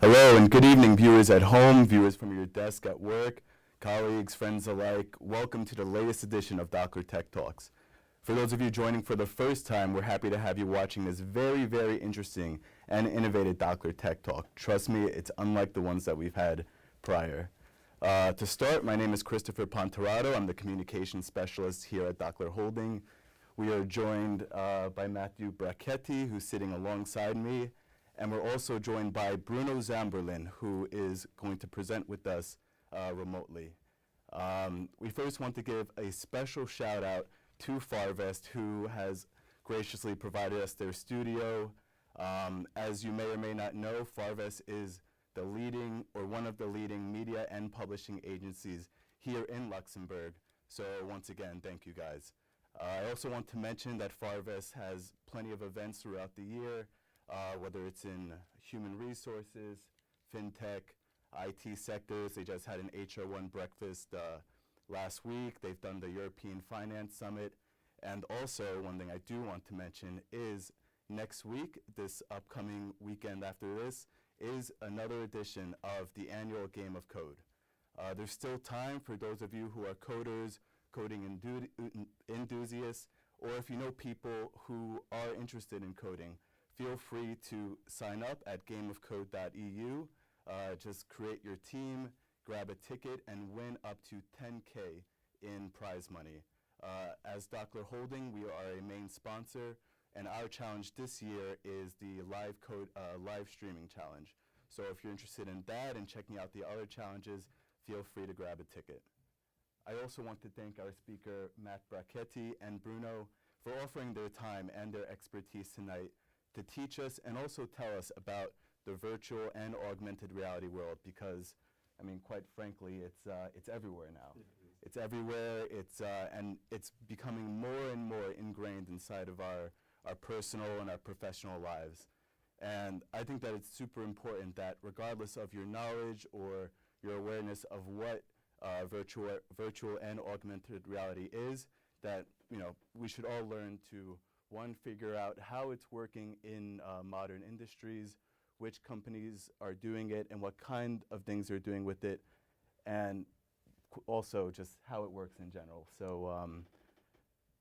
Hello and good evening, viewers at home, viewers from your desk at work, colleagues, friends alike. Welcome to the latest edition of Docler Tech Talks. For those of you joining for the first time, we're happy to have you watching this very, very interesting and innovative Docler Tech Talk. Trust me, it's unlike the ones that we've had prior. To start, my name is Christopher Ponterado. I'm the communications specialist here at Docler Holding. We are joined by Matthieu Bracchetti, who's sitting alongside me. And we're also joined by Bruno Zamborlin, who is going to present with us remotely. We first want to give a special shout out to Farvest, who has graciously provided us their studio. As you may or may not know, Farvest is the leading or one of the leading media and publishing agencies here in Luxembourg. So once again, thank you guys. I also want to mention that Farvest has plenty of events throughout the year. Whether it's in human resources, fintech, IT sectors. They just had an HR1 breakfast last week. They've done the European Finance Summit. And also, one thing I do want to mention is next week, this upcoming weekend after this, is another edition of the annual Game of Code. There's still time for those of you who are coders, coding enthusiasts, or if you know people who are interested in coding, feel free to sign up at gameofcode.eu. Just create your team, grab a ticket, and win up to 10K in prize money. As Docler Holding, we are a main sponsor, and our challenge this year is the live streaming challenge. So if you're interested in that and checking out the other challenges, feel free to grab a ticket. I also want to thank our speaker, Matt Bracchetti and Bruno, for offering their time and their expertise tonight to teach us and also tell us about the virtual and augmented reality world, because, I mean, quite frankly, it's everywhere now. It's everywhere, and it's becoming more and more ingrained inside of our personal and our professional lives. And I think that it's super important that regardless of your knowledge or your awareness of what virtual and augmented reality is, that we should all learn to figure out how it's working in modern industries, which companies are doing it, and what kind of things they're doing with it, and also just how it works in general. So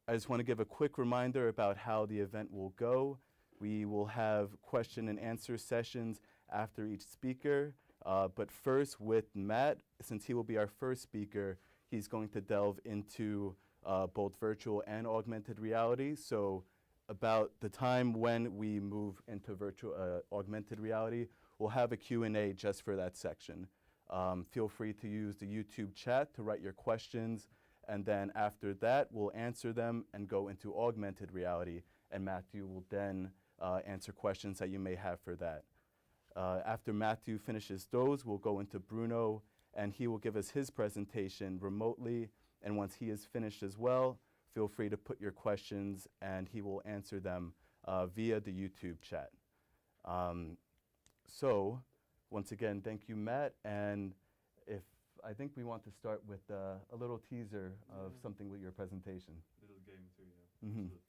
I just want to give a quick reminder about how the event will go. We will have question and answer sessions after each speaker, but first with Matt, since he will be our first speaker, he's going to delve into both virtual and augmented reality. So about the time when we move into virtual augmented reality, we'll have a Q&A just for that section. Feel free to use the YouTube chat to write your questions, and then after that, we'll answer them and go into augmented reality, and Matthieu will then answer questions that you may have for that. After Matthieu finishes those, we'll go into Bruno, and he will give us his presentation remotely, and once he is finished as well, feel free to put your questions, and he will answer them via the YouTube chat. So, once again, thank you, Matt. And I think we want to start with a little teaser of something with your presentation. Little game too, yeah. Absolutely.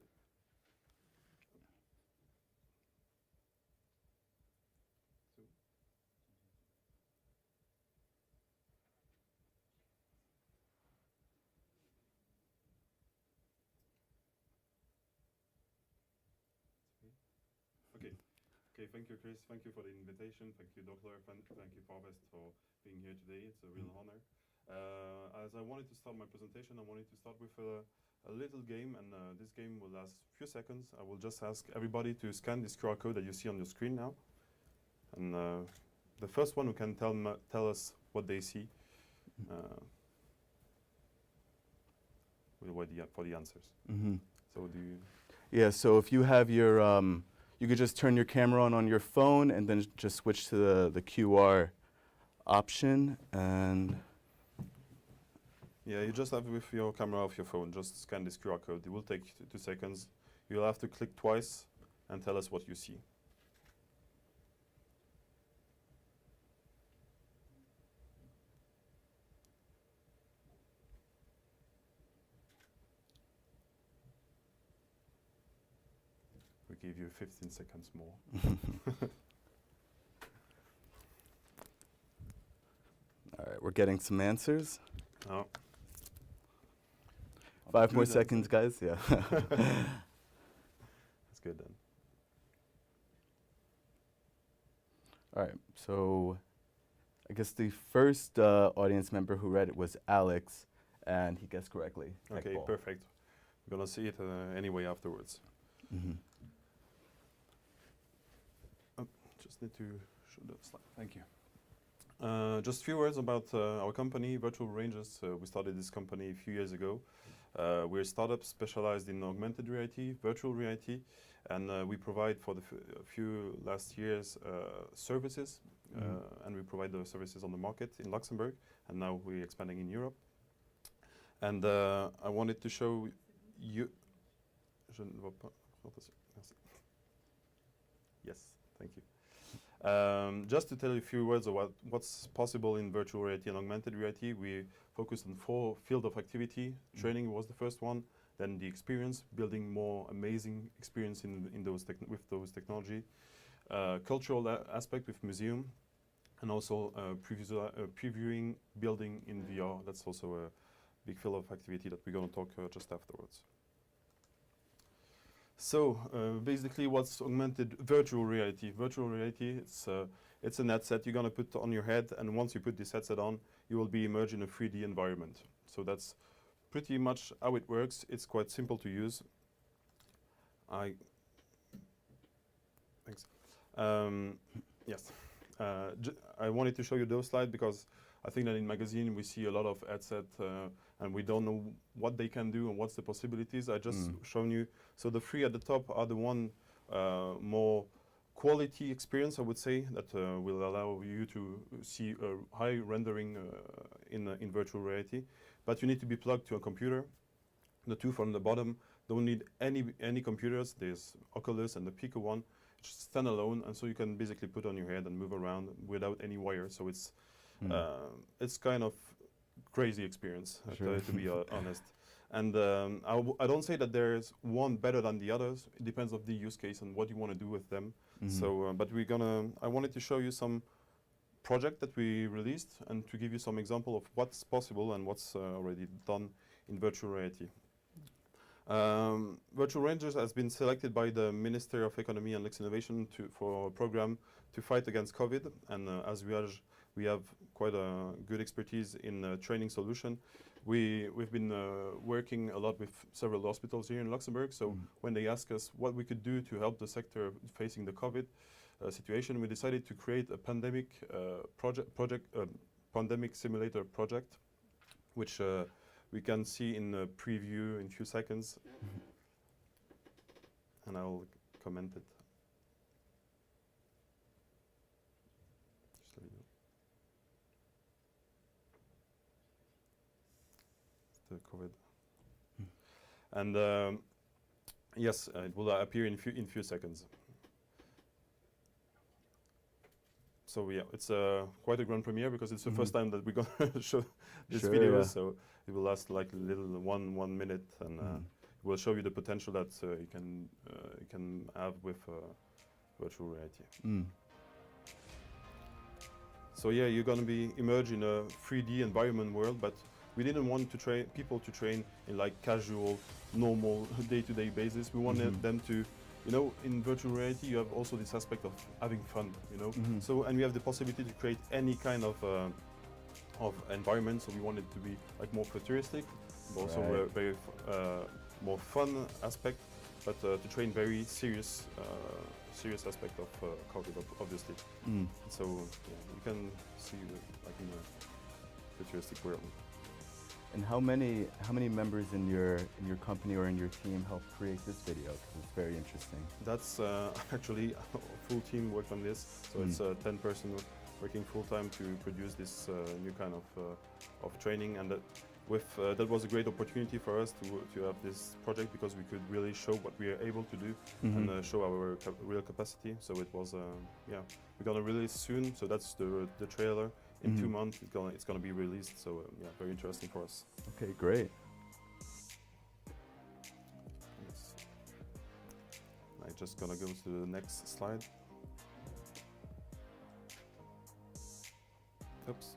Okay, thank you, Chris. Thank you for the invitation. Thank you, Docler. Thank you, Farvest, for being here today. It's a real honor. As I wanted to start my presentation, I wanted to start with a little game, and this game will last a few seconds. I will just ask everybody to scan this QR code that you see on your screen now. And the first one who can tell us what they see will wait for the answers. So do you? Yeah, so if you have your you could just turn your camera on your phone and then just switch to the QR option. And yeah, you just have with your camera off your phone, just scan this QR code. It will take 2 seconds. You'll have to click twice and tell us what you see. We give you 15 seconds more. All right, we're getting some answers. Oh. 5 more Good seconds, guys. Yeah. That's good then. All right, so I guess the first audience member who read it was Alex, and he guessed correctly. Okay, Tech ball. perfect. We're gonna see it anyway afterwards. Mm-hmm. Just need to show the slide. Thank you. Just a few words about our company, Virtual Ranges. We started this company a few years ago. We're a startup specialized in augmented reality, virtual reality, and we provide for the few last years services, and we provide those services on the market in Luxembourg, and now we're expanding in Europe. And I wanted to show you. Je ne vois pas. Merci. Yes, thank you. Just to tell you a few words about what's possible in virtual reality and augmented reality, we focus on 4 fields of activity. Training was the first one, then the experience, building more amazing experience in those with those technology, cultural aspect with museum, and also previewing building in VR. That's also a big field of activity that we're going to talk just afterwards. So basically, what's augmented virtual reality? Virtual reality, it's an headset you're going to put on your head, and once you put this headset on, you will be immersed in a 3D environment. So that's pretty much how it works. It's quite simple to use. Thanks. Yes. I wanted to show you those slides because I think that in magazine we see a lot of headset and we don't know what they can do and what's the possibilities. I just shown you. So the 3 at the top are the one more quality experience, I would say, that will allow you to see a high rendering in virtual reality. But you need to be plugged to a computer. The 2 from the bottom don't need any computers. There's Oculus and the Pico one, just standalone, and so you can basically put on your head and move around without any wire. So it's kind of crazy experience, Sure. to be honest. And I don't say that there's one better than the others. It depends on the use case and what you want to do with them. So, but I wanted to show you some project that we released and to give you some example of what's possible and what's already done in virtual reality. Virtual Rangers has been selected by the Minister of Economy and Innovation for a program to fight against COVID, and as we have quite a good expertise in training solution. We've been working a lot with several hospitals here in Luxembourg. So when they ask us what we could do to help the sector facing the COVID situation, we decided to create a pandemic pandemic simulator project, which we can see in a preview in a few seconds, and I'll comment it. The COVID, and yes, it will appear in few seconds. So yeah, it's quite a grand premiere because it's the first time that we're gonna show this video. Yeah. So it will last like a little one minute, and we'll show you the potential that you can have with virtual reality. So yeah, you're gonna be immersed in a 3D environment world, but we didn't want to train people to train in like casual, normal, day-to-day basis. We wanted them to, in virtual reality, you have also this aspect of having fun, So, and we have the possibility to create any kind of environment. So we wanted to be like more futuristic, but also very more fun aspect, but to train very serious aspect of COVID, obviously. So yeah, you can see like in a futuristic world. And how many members in your company or in your team helped create this video? Because it's very interesting. That's actually a full team worked on this. So it's 10 person working full time to produce this new kind of training, and that was a great opportunity for us to have this project because we could really show what we are able to do and show our real capacity. So it was we're gonna release soon. So that's the trailer. In 2 months, it's gonna be released. So yeah, very interesting for us. Okay, great. Yes. I'm just gonna go to the next slide. Oops.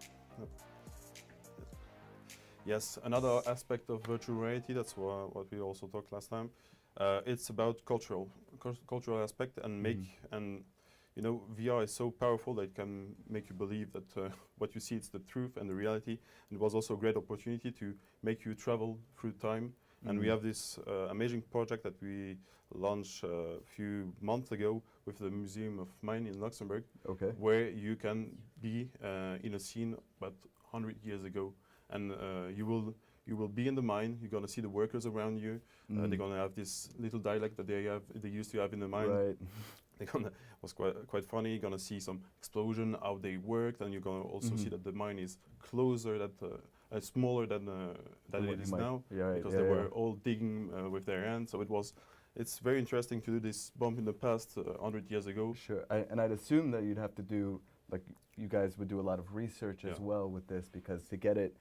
Yes, another aspect of virtual reality, that's what we also talked last time, it's about cultural aspect and and you know, VR is so powerful that it can make you believe that what you see is the truth and the reality. And it was also a great opportunity to make you travel through time. And we have this amazing project that we launched a few months ago with the Museum of Mine in Luxembourg, where you can be in a scene about 100 years ago, and you will be in the mine. You're gonna see the workers around you. They're gonna have this little dialect that they used to have in the mine. Right. Was quite funny. You're gonna see some explosion, how they worked, and you're gonna also see that the mine is closer, smaller than it is now, because they were all digging with their hands. So it's very interesting to do this bump in the past 100 years ago. Sure, and I'd assume that you'd have to do, like, you guys would do a lot of research as well with this, because to get it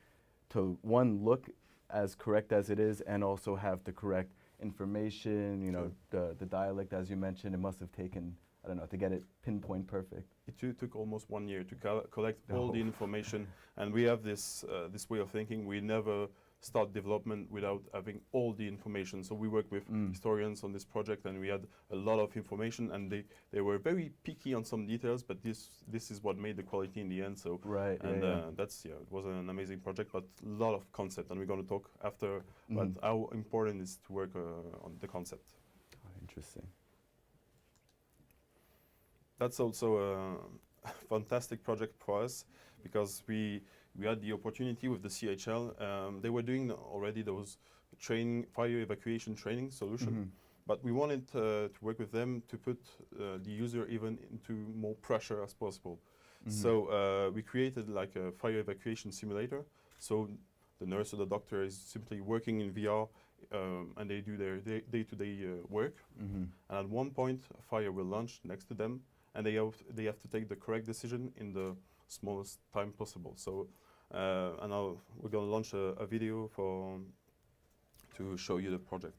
to, one, look as correct as it is, and also have the correct information, you know, the dialect, as you mentioned, it must have taken, I don't know, to get it pinpoint perfect. It took almost 1 year to collect all the information, and we have this way of thinking. We never start development without having all the information. So we work with historians on this project, and we had a lot of information, and they were very picky on some details, but this is what made the quality in the end. So that's it was an amazing project, but a lot of concept, and we're going to talk after about how important it is to work on the concept. Oh, interesting. That's also a fantastic project for us, because we had the opportunity with the CHL. They were doing already those fire evacuation training solution, but we wanted to work with them to put the user even into more pressure as possible. So we created like a fire evacuation simulator. So the nurse or the doctor is simply working in VR, and they do their day-to-day work. And at one point, a fire will launch next to them, and they have to take the correct decision in the smallest time possible. So, and now we're going to launch a video to show you the project.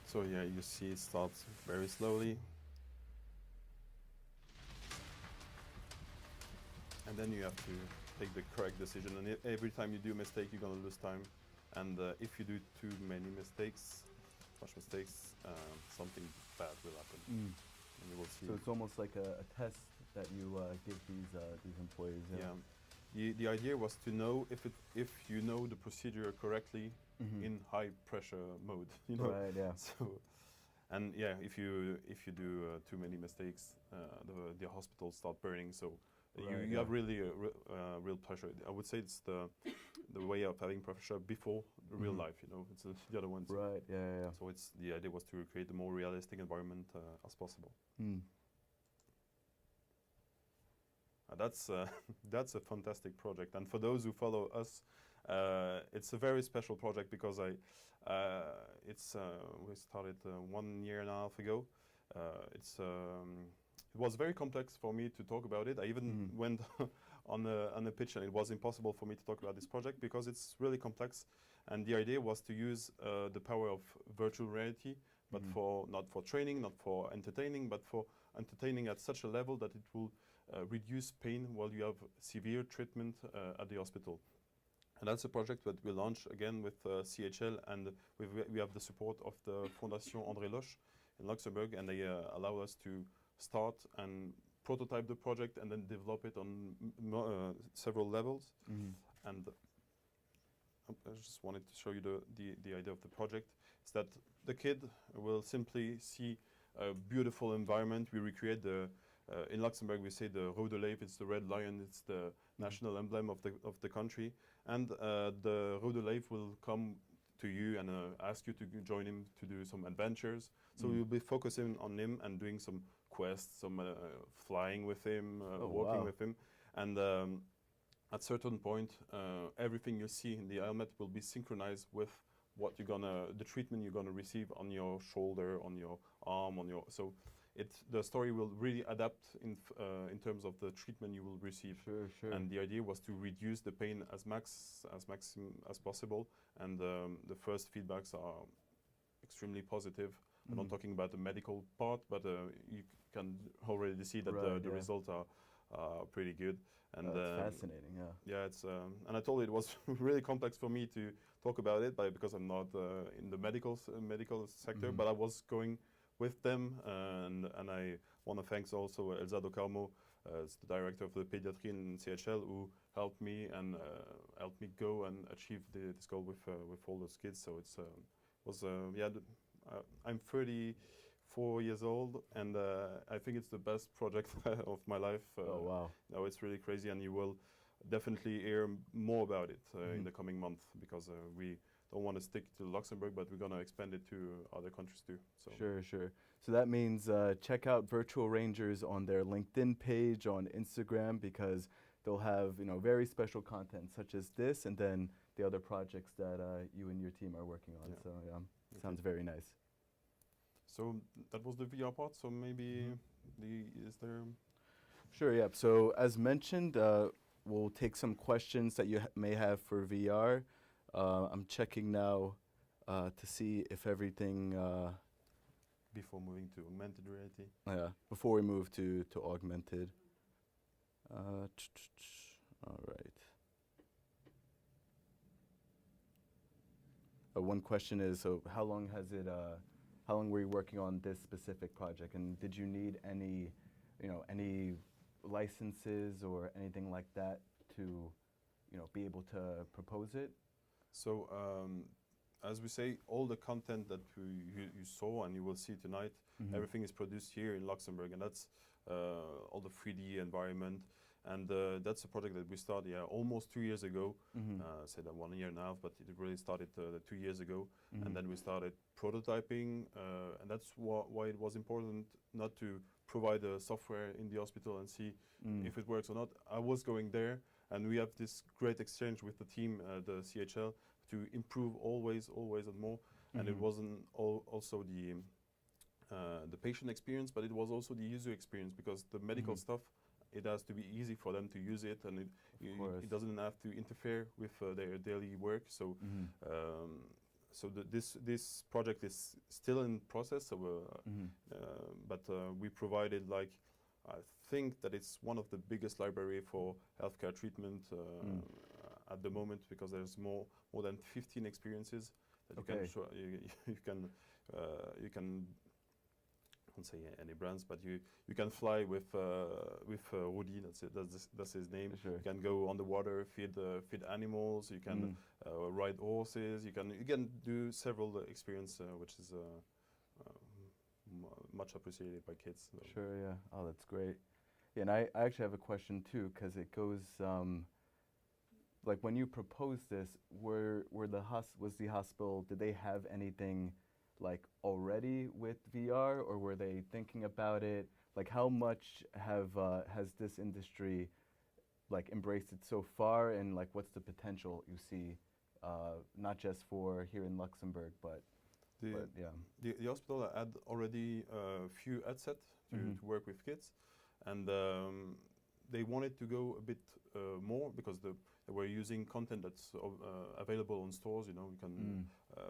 So yeah, you see it starts very slowly. And then you have to take the correct decision. And every time you do a mistake, you're going to lose time. And if you do too many mistakes, something bad will happen. And you will see. So it's almost like a test that you give these employees. Yeah. The idea was to know if you know the procedure correctly in high pressure mode. You know? Right. Yeah. So, and yeah, if you do too many mistakes, the hospitals start burning. So you have really real pressure. I would say it's the way of having pressure before real life. You know, it's the other ones. Right. Yeah. So the idea was to create a more realistic environment as possible. That's a fantastic project, and for those who follow us, it's a very special project, because we started 1 year and a half ago. It was very complex for me to talk about it. I even went on a pitch, and it was impossible for me to talk about this project because it's really complex. And the idea was to use the power of virtual reality, but not for training, not for entertaining, but for entertaining at such a level that it will reduce pain while you have severe treatment at the hospital. And that's a project that we launched again with CHL, and we have the support of the Fondation André Loche in Luxembourg, and they allow us to start and prototype the project and then develop it on several levels. And I just wanted to show you the idea of the project. Is that the kid will simply see a beautiful environment. We recreate in Luxembourg, we say the Rode Leeuw, it's the red lion, it's the national emblem of the country. And the Rode Leeuw will come to you and ask you to join him to do some adventures. So we'll be focusing on him and doing some quests, some flying with him, walking with him. And at certain point, everything you see in the helmet will be synchronized with what the treatment you're gonna receive on your shoulder, on your arm, so the story will really adapt in terms of the treatment you will receive. Sure, sure. And the idea was to reduce the pain as maximum as possible. And the first feedbacks are extremely positive. I'm not talking about the medical part, but you can already see that the results are pretty good. And that's fascinating. Yeah. Yeah, it's and I told you it was really complex for me to talk about it, because I'm not in the medical sector, but I was going with them, and I want to thank also Elsa Docarmo, as the director of the pediatry in CHL, who helped me and helped me go and achieve this goal with all those kids. So it's I'm 34 years old, and I think it's the best project of my life. Oh wow! No, it's really crazy, and you will definitely hear more about it in the coming month, because we don't want to stick to Luxembourg, but we're going to expand it to other countries too. So Sure, sure. So that means check out Virtual Rangers on their LinkedIn page, on Instagram, because they'll have very special content such as this, and then the other projects that you and your team are working on. Yeah. So sounds very nice. So that was the VR part. So maybe is there? Sure. Yeah. So as mentioned, we'll take some questions that you may have for VR. I'm checking now to see if everything. Before moving to augmented reality. Yeah. Before we move to augmented. All right. One question is, so how long were you working on this specific project, and did you need any licenses or anything like that to be able to propose it? So as we say, all the content that you saw and you will see tonight, everything is produced here in Luxembourg, and that's all the 3D environment. And that's a project that we started almost 2 years ago. Say that 1 year and a half, but it really started 2 years ago. And then we started prototyping, and that's why it was important not to provide the software in the hospital and see if it works or not. I was going there, and we have this great exchange with the team, the CHL, to improve always and more. And it wasn't also the patient experience, but it was also the user experience, because the medical stuff, it has to be easy for them to use it, and it doesn't have to interfere with their daily work. So, this project is still in process. So, but we provided, like, I think that it's one of the biggest library for healthcare treatment at the moment, because there's more than 15 experiences that you can show. You can. I won't say any brands, but you can fly with Rudy. That's his name. Sure. You can go on the water, feed animals. You can ride horses. You can do several experience, which is much appreciated by kids. So. Sure. Yeah. Oh, that's great. Yeah, and I actually have a question too, because it goes like when you proposed this, was the hospital, did they have anything like already with VR, or were they thinking about it? Like, how much has this industry like embraced it so far, and like what's the potential you see, not just for here in Luxembourg, but yeah. The hospital had already a few headsets to work with kids, and they wanted to go a bit more, because they were using content that's available on stores. You can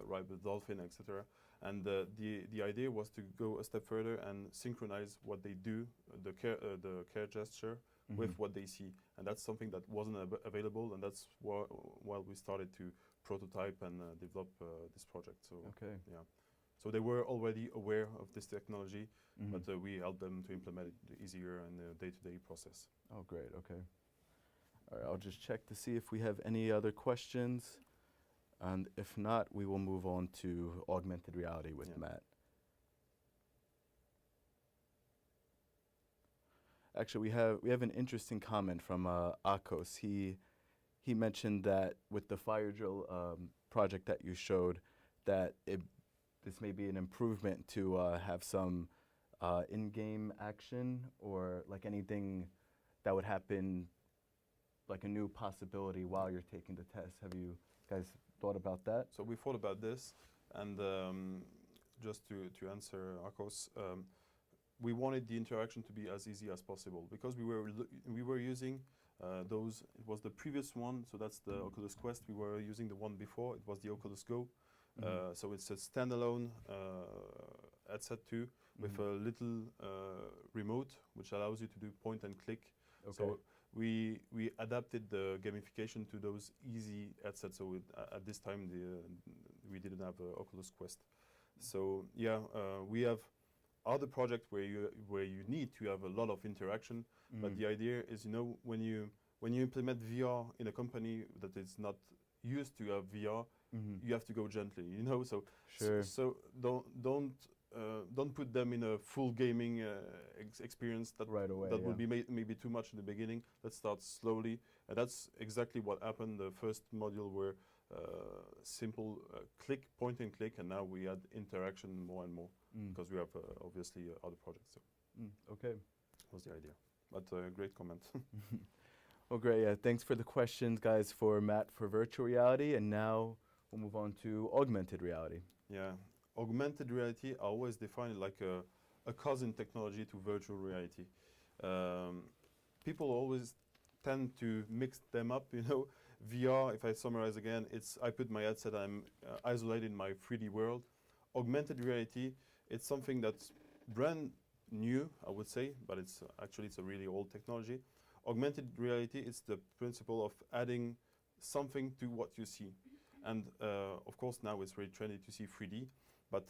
ride with dolphin, etc. And the idea was to go a step further and synchronize what they do, the care gesture, with what they see. And that's something that wasn't available, and that's why we started to prototype and develop this project. So yeah, so they were already aware of this technology, but we helped them to implement it easier in the day-to-day process. Oh, great. Okay. All right, I'll just check to see if we have any other questions. And if not, we will move on to augmented reality with Matt. Actually, we have an interesting comment from Akos. He mentioned that with the fire drill project that you showed, that this may be an improvement to have some in-game action, or like anything that would happen, like a new possibility while you're taking the test. Have you guys thought about that? So we thought about this, and just to answer Akos, we wanted the interaction to be as easy as possible because we were using those. It was the previous one, so that's the Oculus Quest. We were using the one before. It was the Oculus Go. So it's a standalone headset too, with a little remote which allows you to do point and click. Okay. So we adapted the gamification to those easy headsets. So at this time we didn't have Oculus Quest. So yeah, we have other projects where you need to have a lot of interaction. But the idea is, when you implement VR in a company that is not used to have VR, you have to go gently. So Sure. so don't put them in a full gaming experience that Right away, that yeah. will be maybe too much in the beginning. Let's start slowly, and that's exactly what happened. The first module were simple click, point and click, and now we add interaction more and more because we have obviously other projects. So Okay. that was the idea. But great comment. Well, great. Yeah, thanks for the questions, guys, for Matt for virtual reality, and now we'll move on to augmented reality. Yeah, augmented reality, I always define it like a cousin technology to virtual reality. People always tend to mix them up, VR, if I summarize again, I put my headset, I'm isolated in my 3D world. Augmented reality, it's something that's brand new, I would say, but it's a really old technology. Augmented reality is the principle of adding something to what you see. And of course now it's very trendy to see 3D, but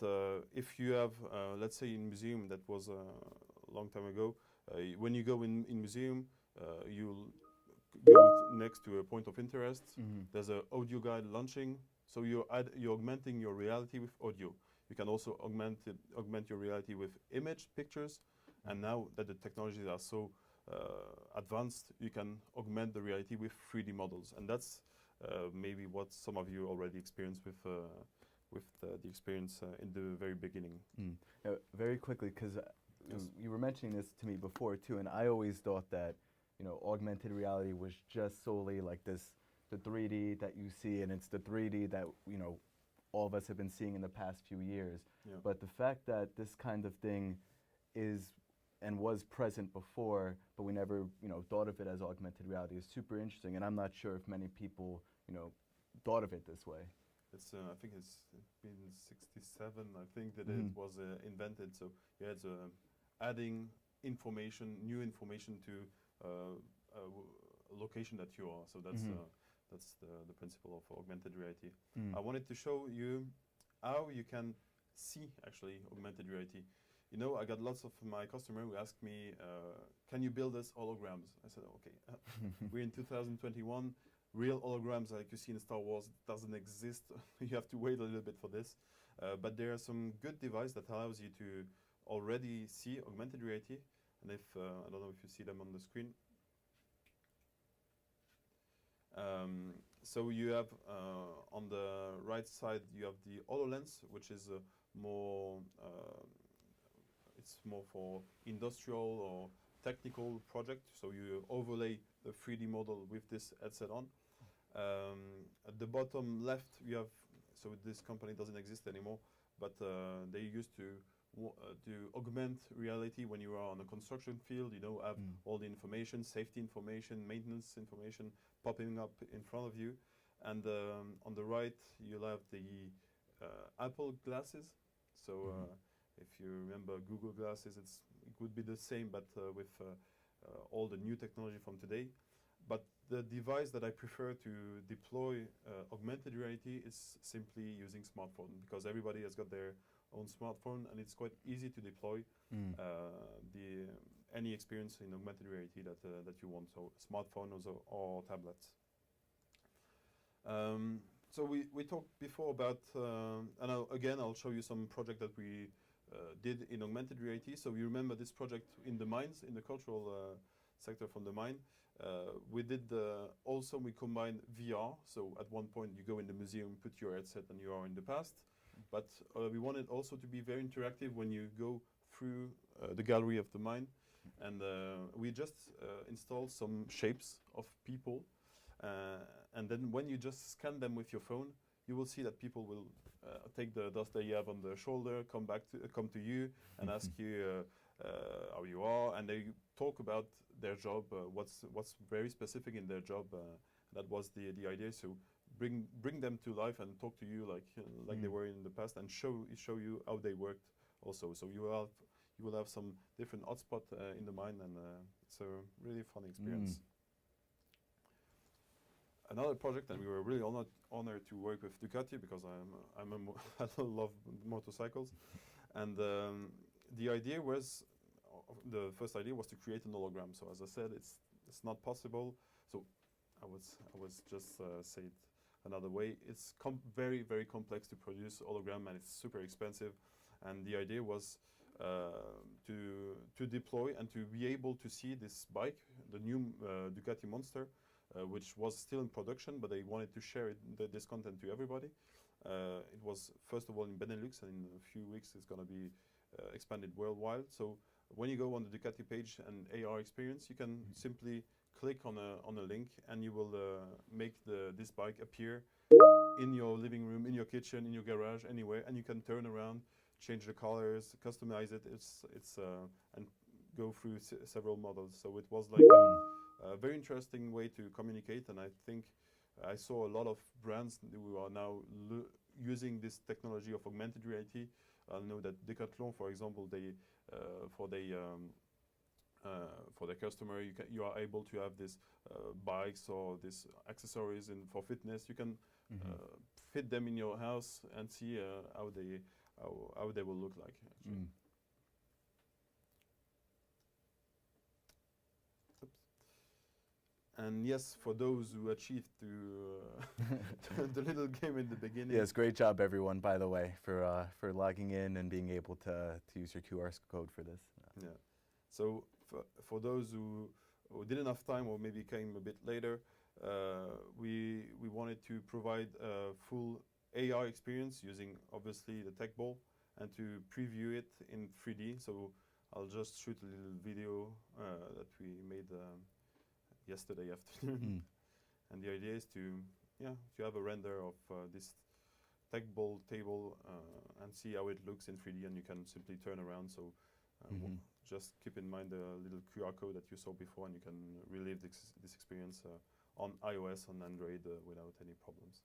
if you have, let's say in museum, that was a long time ago, when you go in museum, you'll go next to a point of interest, there's an audio guide launching, so you're augmenting your reality with audio. You can also augment your reality with image, pictures, and now that the technologies are so advanced, you can augment the reality with 3D models, and that's maybe what some of you already experienced with the experience in the very beginning. Very quickly, because Yes. you were mentioning this to me before too, and I always thought that augmented reality was just solely like the 3D that you see, and it's the 3D that all of us have been seeing in the past few years. Yeah. But the fact that this kind of thing is and was present before, but we never thought of it as augmented reality is super interesting, and I'm not sure if many people thought of it this way. It's I think it's been 67. I think that it was invented. So yeah, it's adding information, new information to a location that you are. So that's the principle of augmented reality. I wanted to show you how you can see actually augmented reality. I got lots of my customers who ask me, can you build us holograms? I said, okay, we're in 2021. Real holograms like you see in Star Wars doesn't exist. You have to wait a little bit for this. But there are some good devices that allows you to already see augmented reality. And if, I don't know if you see them on the screen. So you have, on the right side, you have the HoloLens, which is more, it's more for industrial or technical project. So you overlay the 3D model with this headset on. At the bottom left, you have, so this company doesn't exist anymore, but they used to augment reality when you are on a construction field, have all the information, safety information, maintenance information popping up in front of you. And on the right, you'll have the Apple glasses. So if you remember Google glasses, it would be the same, but with all the new technology from today. But the device that I prefer to deploy augmented reality is simply using smartphone, because everybody has got their own smartphone, and it's quite easy to deploy any experience in augmented reality that you want. So smartphones or tablets. So we talked before about, and I'll show you some project that we did in augmented reality. So you remember this project in the mines, in the cultural sector from the mine. We did also, we combined VR. So at one point you go in the museum, put your headset, and you are in the past. But we wanted also to be very interactive when you go through the gallery of the mine. And we just installed some shapes of people. And then when you just scan them with your phone, you will see that people will take the dust that you have on their shoulder, come to you and ask you, how you are, and they talk about their job, what's very specific in their job. That was the idea. So bring them to life and talk to you like they were in the past, and show you how they worked also. So you will have some different hotspot in the mind, and it's a really fun experience. Another project, and we were really honored to work with Ducati, because I love motorcycles, and the idea was, the first idea was to create an hologram. So as I said, it's not possible. So I was just say it another way. It's very, very complex to produce hologram, and it's super expensive. And the idea was to deploy and to be able to see this bike, the new Ducati Monster, which was still in production, but they wanted to share this content to everybody. It was first of all in Benelux, and in a few weeks it's going to be expanded worldwide. So when you go on the Ducati page and AR experience, you can simply click on a link, and you will make this bike appear in your living room, in your kitchen, in your garage, anywhere, and you can turn around, change the colors, customize it. And go through several models. So it was like a very interesting way to communicate, and I think I saw a lot of brands who are now using this technology of augmented reality. I know that Decathlon, for example, they for their customer, you are able to have this bikes or this accessories for fitness. You can fit them in your house and see how they will look like. Actually. And yes, for those who achieved the little game in the beginning. Yes, great job, everyone, by the way, for logging in and being able to use your QR code for this. Yeah. So for those who didn't have time or maybe came a bit later, we wanted to provide a full AR experience using obviously the tech ball, and to preview it in 3D. So I'll just shoot a little video that we made yesterday afternoon. And the idea is to have a render of this tech ball table and see how it looks in 3D, and you can simply turn around. So just keep in mind the little QR code that you saw before, and you can relive this experience on iOS, on Android without any problems.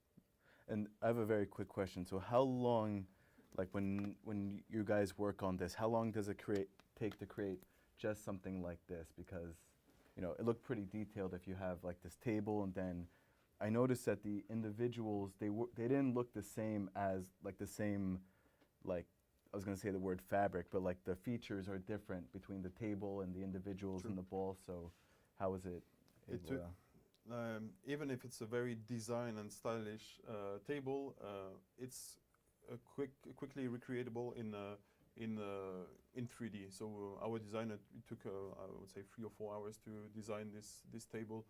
And I have a very quick question. So how long, like when you guys work on this, how long does it take to create just something like this? Because it looked pretty detailed if you have like this table, and then I noticed that the individuals, they didn't look the same as I was going to say the word fabric, but like the features are different between the table and the individuals and the ball. So how was it? Even if it's a very design and stylish table, it's quickly recreatable in 3D. So our designer, it took I would say 3 or 4 hours to design this table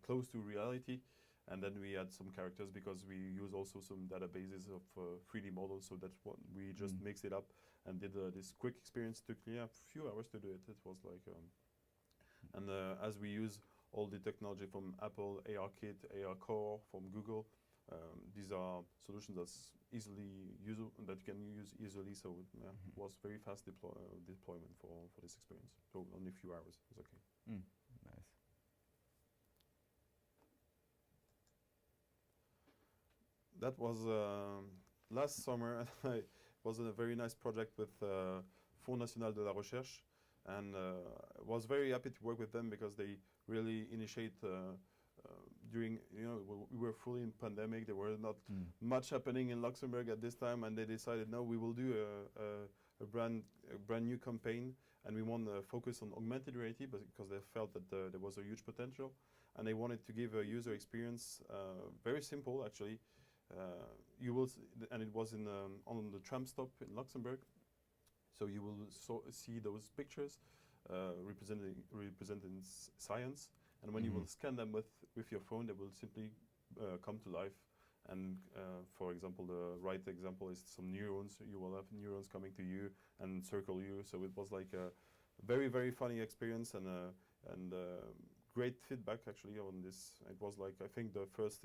close to reality, and then we had some characters because we use also some databases of 3D models. So that's what we just mixed it up and did this quick experience. Took a few hours to do it. It was like and as we use all the technology from Apple, ARKit, ARCore, from Google, these are solutions that's easily usable, that you can use easily. So it was very fast deployment for this experience. So only a few hours was okay. Nice. That was last summer. It was a very nice project with Fonds National de la Recherche, and was very happy to work with them because they really initiate during, we were fully in pandemic. There were not much happening in Luxembourg at this time, and they decided, no, we will do a brand new campaign, and we want to focus on augmented reality, because they felt that there was a huge potential, and they wanted to give a user experience very simple, actually. You will, and it was on the tram stop in Luxembourg. So you will see those pictures representing science, and when you will scan them with your phone, they will simply come to life. And for example, the right example is some neurons. You will have neurons coming to you and circle you. So it was like a very, very funny experience, and great feedback actually on this. It was like, I think, the first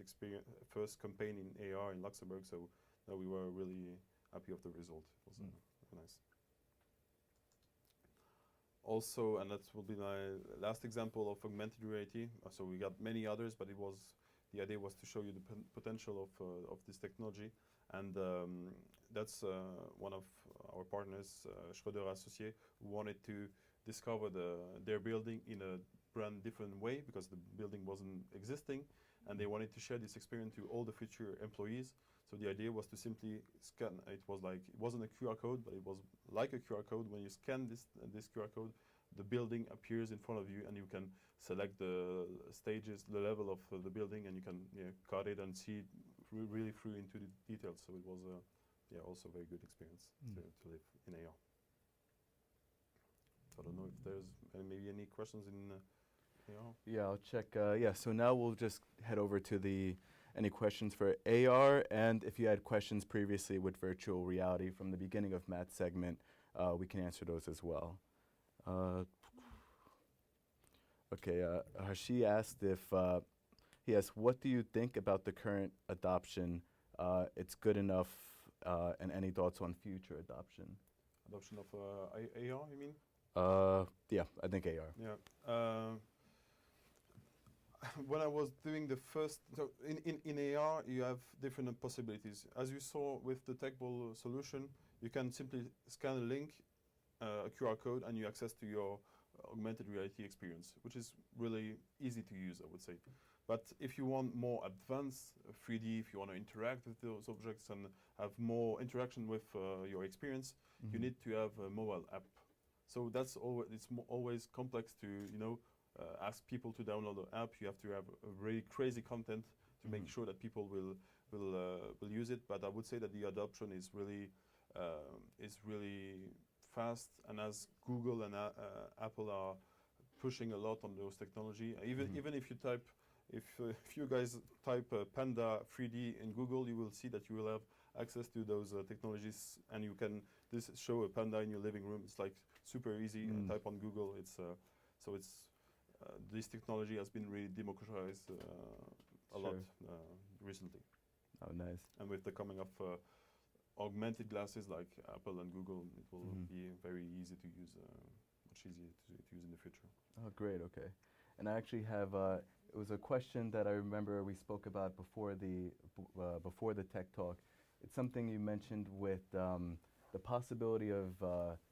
campaign in AR in Luxembourg. So we were really happy of the result. It was nice. also, and that will be my last example of augmented reality. So we got many others, but the idea was to show you the potential of this technology, and that's one of our partners, Schroeder Associés, who wanted to discover their building in a brand different way because the building wasn't existing, and they wanted to share this experience to all the future employees. So the idea was to simply scan. It wasn't a QR code, but it was like a QR code. When you scan this QR code, the building appears in front of you, and you can select the stages, the level of the building, and you can cut it and see really through into the details. So it was also a very good experience to live in AR. So I don't know if there's maybe any questions in AR. Yeah, I'll check. Yeah, so now we'll just head over to any questions for AR, and if you had questions previously with virtual reality from the beginning of Matt's segment, we can answer those as well. Okay, Hashi asked he asked, what do you think about the current adoption? It's good enough, and any thoughts on future adoption? Adoption of AR, you mean? Yeah, I think AR. Yeah. When I was doing the first, so in AR, you have different possibilities. As you saw with the TechBall solution, you can simply scan a link, a QR code, and you access to your augmented reality experience, which is really easy to use, I would say. But if you want more advanced 3D, if you want to interact with those objects and have more interaction with your experience, you need to have a mobile app. So that's always complex to ask people to download the app. You have to have a really crazy content to make sure that people will use it. But I would say that the adoption is really fast, and as Google and Apple are pushing a lot on those technology, even if you type, if you guys type Panda 3D in Google, you will see that you will have access to those technologies, and you can show a panda in your living room. It's like super easy. Type on Google. This technology has been really democratized a lot recently. Oh, nice. And with the coming of augmented glasses like Apple and Google, it will be very easy to use, much easier to use in the future. Oh, great. Okay. And I actually have it was a question that I remember we spoke about before the Tech Talk. It's something you mentioned with the possibility of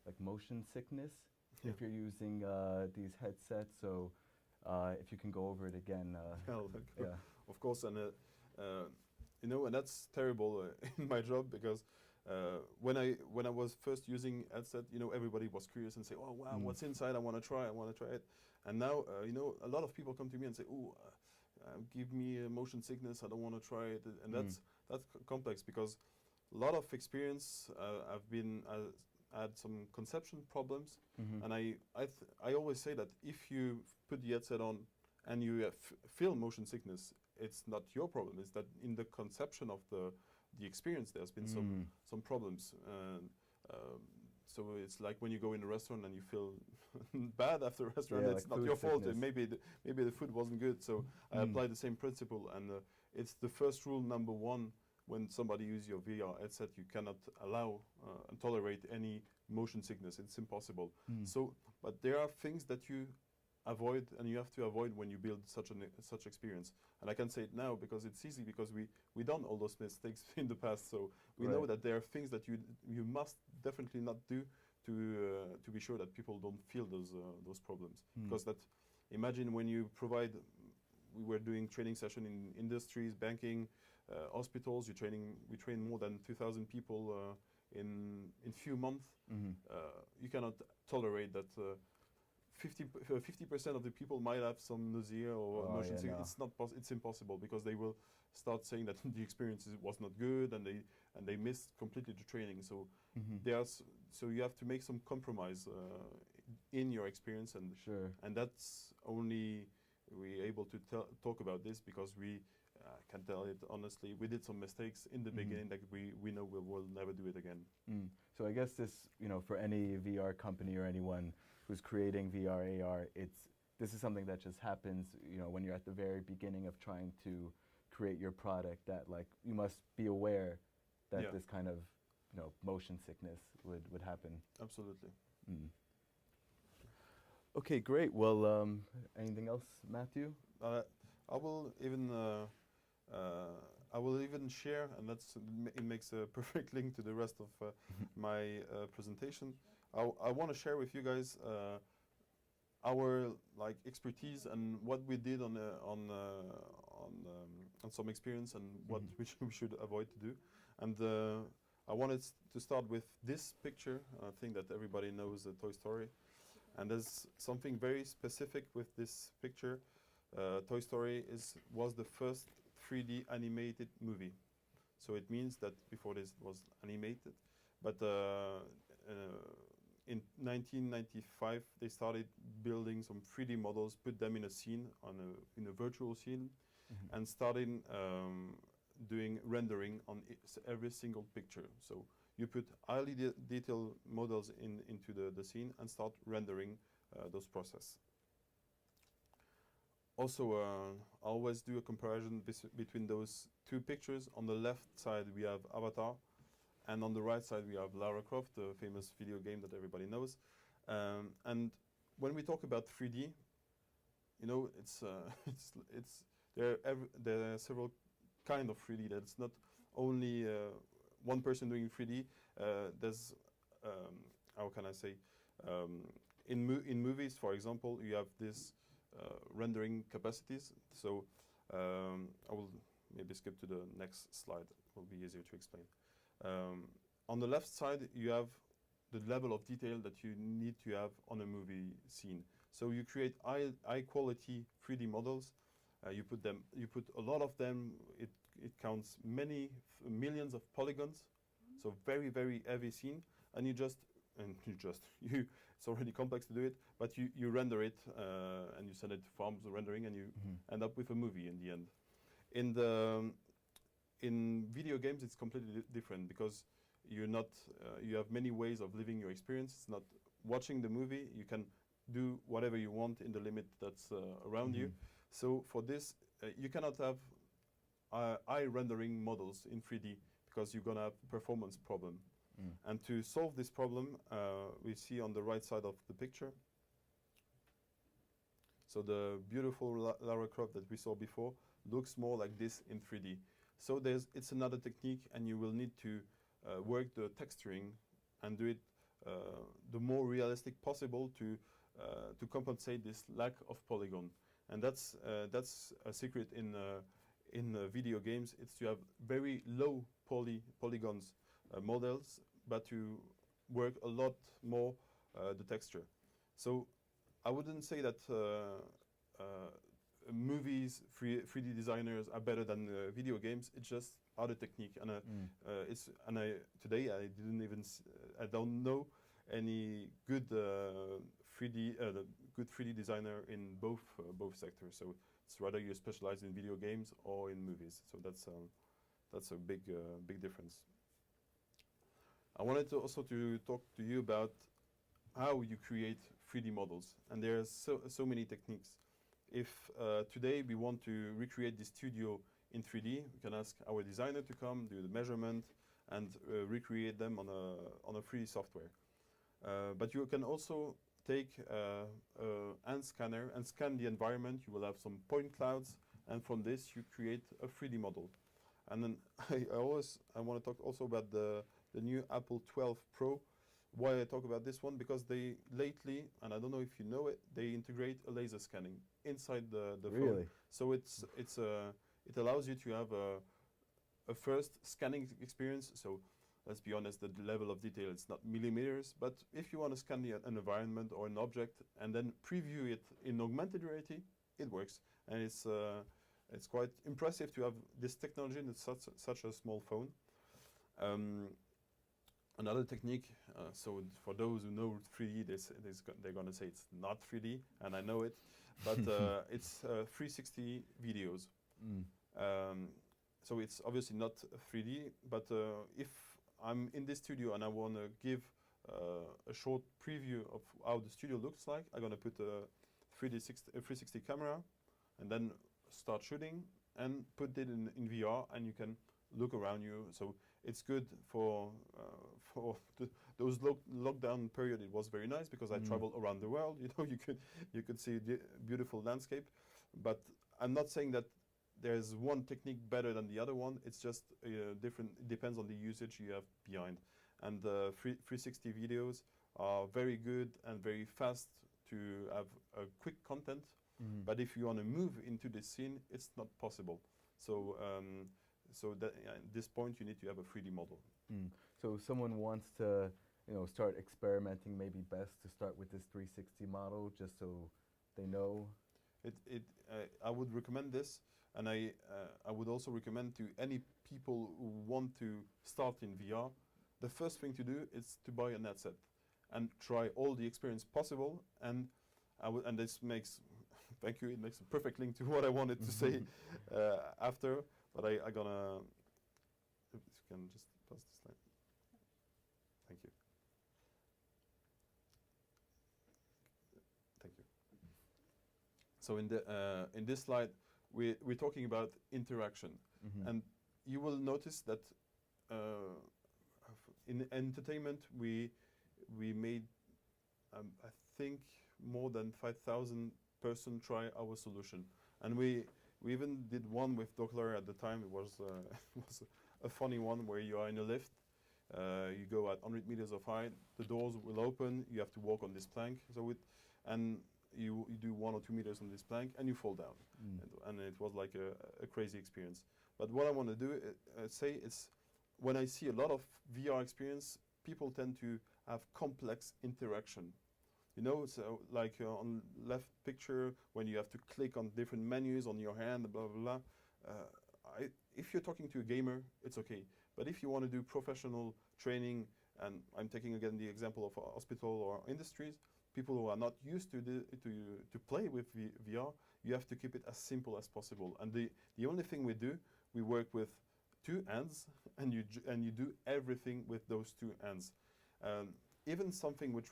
like motion sickness if you're using these headsets. So if you can go over it again. Yeah, of course, and and that's terrible in my job because when I was first using headset, everybody was curious and say, "Oh wow, what's inside? I want to try it." And now, a lot of people come to me and say, "Oh, give me motion sickness. I don't want to try it." And that's complex because a lot of experience. Had some conception problems, and I always say that if you put the headset on and you feel motion sickness, it's not your problem. It's that in the conception of the experience, there's been some problems. So it's like when you go in a restaurant and you feel bad after a restaurant. It's like not your fault. Maybe the food wasn't good. So I apply the same principle, and it's the first rule, number one. When somebody uses your VR headset, you cannot allow and tolerate any motion sickness. It's impossible. So, but there are things that you avoid, and you have to avoid when you build such experience. And I can say it now because it's easy, because we done all those mistakes in the past. So we know that there are things that you must definitely not do to be sure that people don't feel those problems. Because imagine when you provide. We were doing training session in industries, banking, hospitals. We train more than 2,000 people in few months. You cannot tolerate that 50% of the people might have some nausea or motion sickness. It's impossible, because they will start saying that the experience was not good, and they missed completely the training. So so you have to make some compromise in your experience, and that's only we're able to talk about this because we can tell it honestly. We did some mistakes in the beginning that we know we'll never do it again. So I guess this, for any VR company or anyone who's creating VR, AR, this is something that just happens, when you're at the very beginning of trying to create your product, that like you must be aware that this kind of, motion sickness would happen. Absolutely. Okay, great. Well, anything else, Matthew? Uh, I will even I will even share, and it makes a perfect link to the rest of my presentation. I want to share with you guys our like expertise and what we did on some experience and what we should avoid to do. And I wanted to start with this picture. I think that everybody knows Toy Story, and there's something very specific with this picture. Toy Story was the first 3D animated movie. So it means that before this was animated, but in 1995 they started building some 3D models, put them in a scene in a virtual scene, and starting doing rendering on every single picture. So you put highly detailed models into the scene and start rendering those process. Also, I always do a comparison between those two pictures. On the left side we have Avatar, and on the right side we have Lara Croft, the famous video game that everybody knows. And when we talk about 3D, you know, there are several kind of 3D. That's not only one person doing 3D. There's how can I say? In movies, for example, you have this rendering capacities. So I will maybe skip to the next slide. It will be easier to explain. On the left side, you have the level of detail that you need to have on a movie scene. So you create high quality 3D models. You put a lot of them. It counts millions of polygons. So very heavy scene, and it's already complex to do it, but you render it and you send it to farms rendering, and you end up with a movie in the end. In video games, it's completely different, because you have many ways of living your experience. It's not watching the movie. You can do whatever you want in the limit that's around you. So for this, you cannot have eye rendering models in 3D, because you're gonna have performance problem. And to solve this problem, we see on the right side of the picture. So the beautiful Lara Croft that we saw before looks more like this in 3D. So it's another technique, and you will need to work the texturing and do it the more realistic possible to compensate this lack of polygon. And that's a secret in video games. It's to have very low polygons models, but to work a lot more the texture. So I wouldn't say that movies, 3D designers are better than video games. It's just other technique, and today I don't know any good 3D designer in both sectors. So it's rather you specialize in video games or in movies. So that's a big difference. I wanted to also talk to you about how you create 3D models, and there's so many techniques. If today we want to recreate the studio in 3D, we can ask our designer to come, do the measurement, and recreate them on a 3D software. But you can also take a hand scanner and scan the environment. You will have some point clouds, and from this you create a 3D model. And then I want to talk also about the new Apple 12 Pro. Why I talk about this one? Because they lately, and I don't know if you know it, they integrate a laser scanning inside the phone. So it allows you to have a first scanning experience. So let's be honest, the level of detail, it's not millimeters, but if you want to scan an environment or an object and then preview it in augmented reality, it works. And it's quite impressive to have this technology in such a small phone. Another technique, so for those who know 3D, they're going to say it's not 3D, and I know it, but it's 360 videos. So it's obviously not 3D, but if I'm in this studio and I want to give a short preview of how the studio looks like, I'm going to put a 360 camera and then start shooting and put it in VR, and you can look around you. So it's good for those lockdown period, it was very nice because I traveled around the world. You know, you could see beautiful landscape, but I'm not saying that there's one technique better than the other one. It's just different. It depends on the usage you have behind. And 360 videos are very good and very fast to have a quick content. But if you want to move into the scene, it's not possible. So so that at this point you need to have a 3D model. So if someone wants to, start experimenting, maybe best to start with this 360 model, just so they know. I would recommend this, and I would also recommend to any people who want to start in VR. The first thing to do is to buy a headset and try all the experience possible. And and this makes, thank you, it makes a perfect link to what I wanted to say after. But I gonna, if you can just pass the slide. Thank you. Thank you. So in this slide, we're talking about interaction, and you will notice that in entertainment we made I think more than 5,000 person try our solution, and we even did one with Docler at the time. It was was a funny one where you are in a lift, you go at 100 meters of height, the doors will open, you have to walk on this plank, and you do 1 or 2 meters on this plank and you fall down, and it was like a crazy experience. But what I want to do say is, when I see a lot of VR experience, people tend to have complex interaction. You know, so like on left picture, when you have to click on different menus on your hand, blah, blah, blah. If you're talking to a gamer, it's okay. But if you want to do professional training, and I'm taking again the example of a hospital or industries, people who are not used to play with VR, you have to keep it as simple as possible. And the only thing we do, we work with 2 hands, and you do everything with those 2 hands. Even something which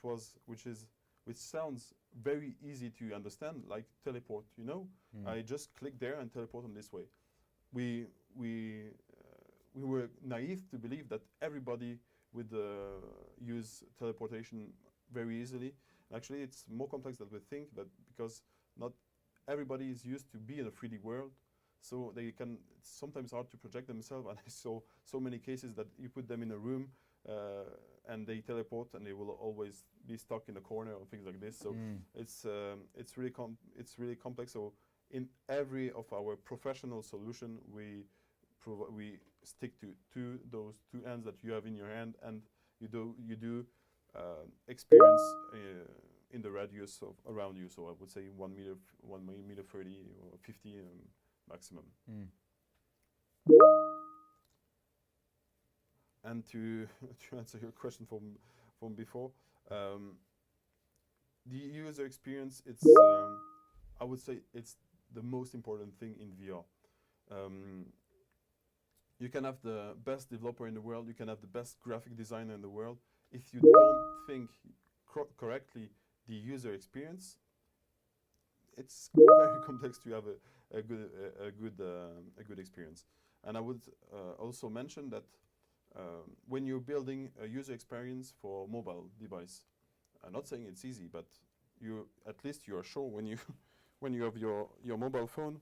sounds very easy to understand, like teleport. You know, I just click there and teleport on this way. We were naive to believe that everybody would use teleportation very easily. Actually, it's more complex than we think, but because not everybody is used to be in a 3D world, so it's sometimes hard to project themselves. And I saw so many cases that you put them in a room and they teleport, and they will always be stuck in a corner or things like this. So it's really complex. So in every of our professional solution, we stick to those 2 hands that you have in your hand, and you do experience in the radius of around you. So I would say 1 meter, 1 meter 30 or 50 maximum. And to answer your question from before, the user experience, it's I would say it's the most important thing in VR. You can have the best developer in the world, you can have the best graphic designer in the world. If you don't think correctly the user experience, it's very complex to have a good experience. And I would also mention that when you're building a user experience for mobile device, I'm not saying it's easy, but at least you are sure when you have your mobile phone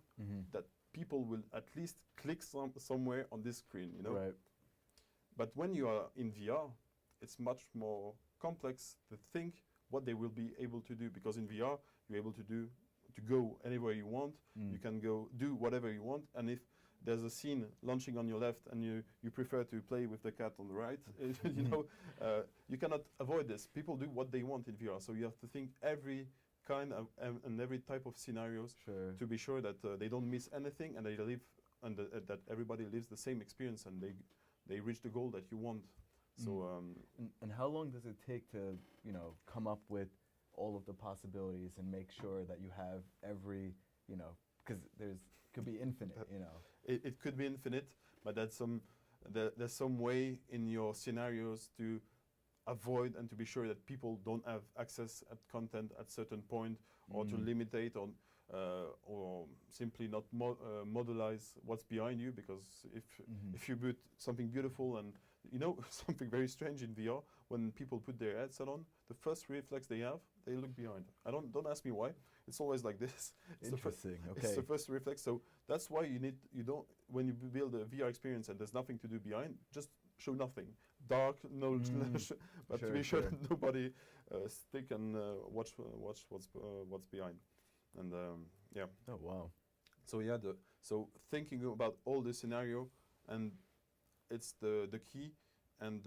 that people will at least click somewhere on this screen, you know. Right. But when you are in VR, it's much more complex to think what they will be able to do, because in VR you're able to go anywhere you want. You can go do whatever you want, and if there's a scene launching on your left and you prefer to play with the cat on the right, you know, you cannot avoid this. People do what they want in VR, so you have to think every kind of and every type of scenarios to be sure that they don't miss anything, and they live and that everybody lives the same experience, and they reach the goal that you want. So and how long does it take to come up with all of the possibilities and make sure that you have every, because could be infinite, It could be infinite, but there's some way in your scenarios to avoid and to be sure that people don't have access at content at certain point, or to limitate on or simply not modelize what's behind you, because if you build something beautiful and something very strange in VR, when people put their headset on, the first reflex they have, they look behind. Don't ask me why. It's always like this. Interesting. Okay. It's the first reflex. So that's why when you build a VR experience and there's nothing to do behind, just show nothing. Dark, no, but to be sure that nobody stick and watch what's behind. And yeah. Oh wow. So yeah, so thinking about all this scenario, and it's the key, and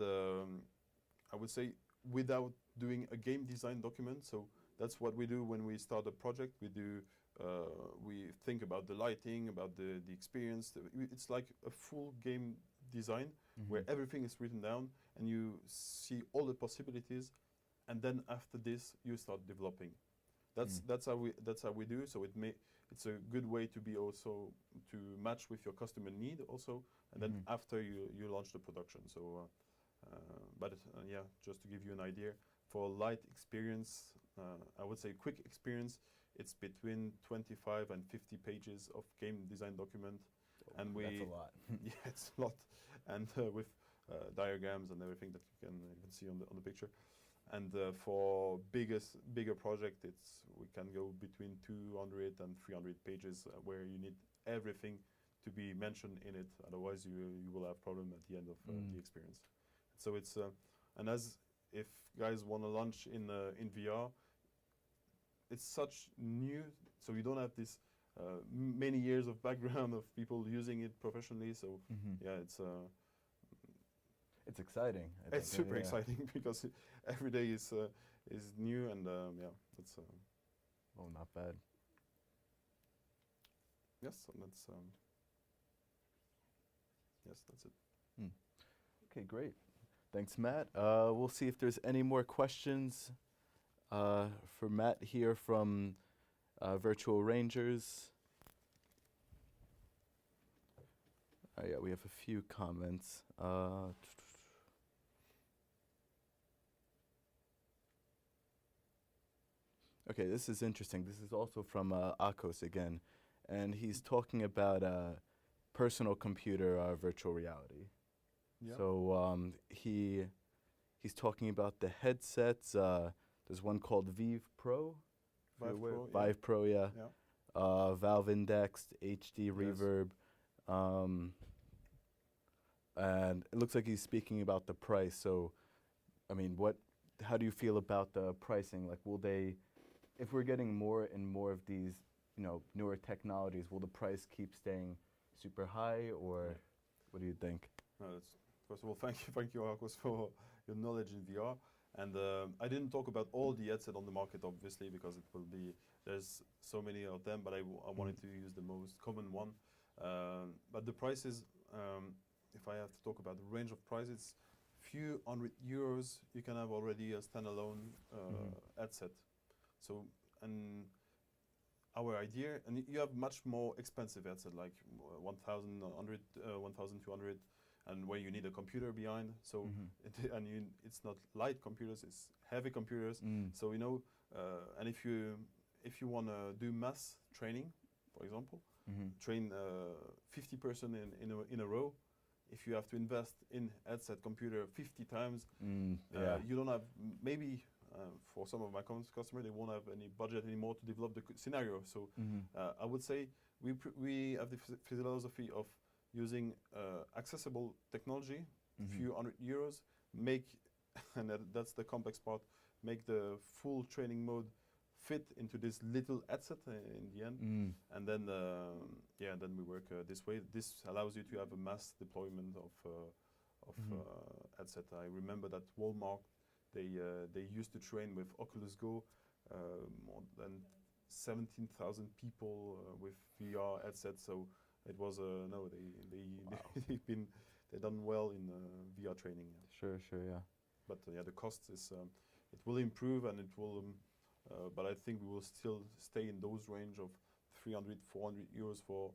I would say without doing a game design document. So that's what we do when we start a project. We think about the lighting, about the experience. It's like a full game design where everything is written down and you see all the possibilities, and then after this you start developing. That's how we do. So it's a good way to be also to match with your customer need also, and then after you launch the production. So yeah, just to give you an idea, for light experience, I would say quick experience, it's between 25 and 50 pages of game design document. And that's a lot. Yeah, it's a lot, and with diagrams and everything that you can see on the picture. And for bigger project, we can go between 200 and 300 pages, where you need everything to be mentioned in it. Otherwise, you will have problem at the end of the experience. So it's and as if guys want to launch in VR, it's such new. So you don't have this many years of background of people using it professionally. So yeah, it's exciting. It's super exciting because every day is new, and yeah, that's. Oh, not bad. Yes, and that's. Yes, that's it. Okay, great. Thanks, Matt. We'll see if there's any more questions for Matt here from Virtual Rangers. Yeah, we have a few comments. Okay, this is interesting. This is also from Akos again, and he's talking about personal computer virtual reality. Yeah. So he's talking about the headsets. There's one called Vive Pro. Vive Pro, yeah. Valve Indexed, HD Reverb. And it looks like he's speaking about the price. So, I mean, how do you feel about the pricing? Like, if we're getting more and more of these, newer technologies, will the price keep staying super high, or what do you think? No, first of all, thank you, Akos, for your knowledge in VR. And I didn't talk about all the headsets on the market, obviously, because there's so many of them, but I wanted to use the most common one. But the prices, if I have to talk about the range of prices, few hundred euros, you can have already a standalone headset. So, and our idea, and you have much more expensive headset, like 1,100, 1,200, and where you need a computer behind. So, it's not light computers, it's heavy computers. So, and if you want to do mass training, for example, train 50 person in a row, if you have to invest in headset computer 50 times, you don't have, maybe for some of my customers, they won't have any budget anymore to develop the scenario. So I would say we have the philosophy of using accessible technology, few hundred euros, and that's the complex part, make the full training mode fit into this little headset in the end, and then then we work this way. This allows you to have a mass deployment of headset. I remember that Walmart, they used to train with Oculus Go more than 17,000 people with VR headsets. So it was they've done well in VR training. Sure, yeah. But the cost is it will improve, and it will. But I think we will still stay in those range of 300, 400 euros for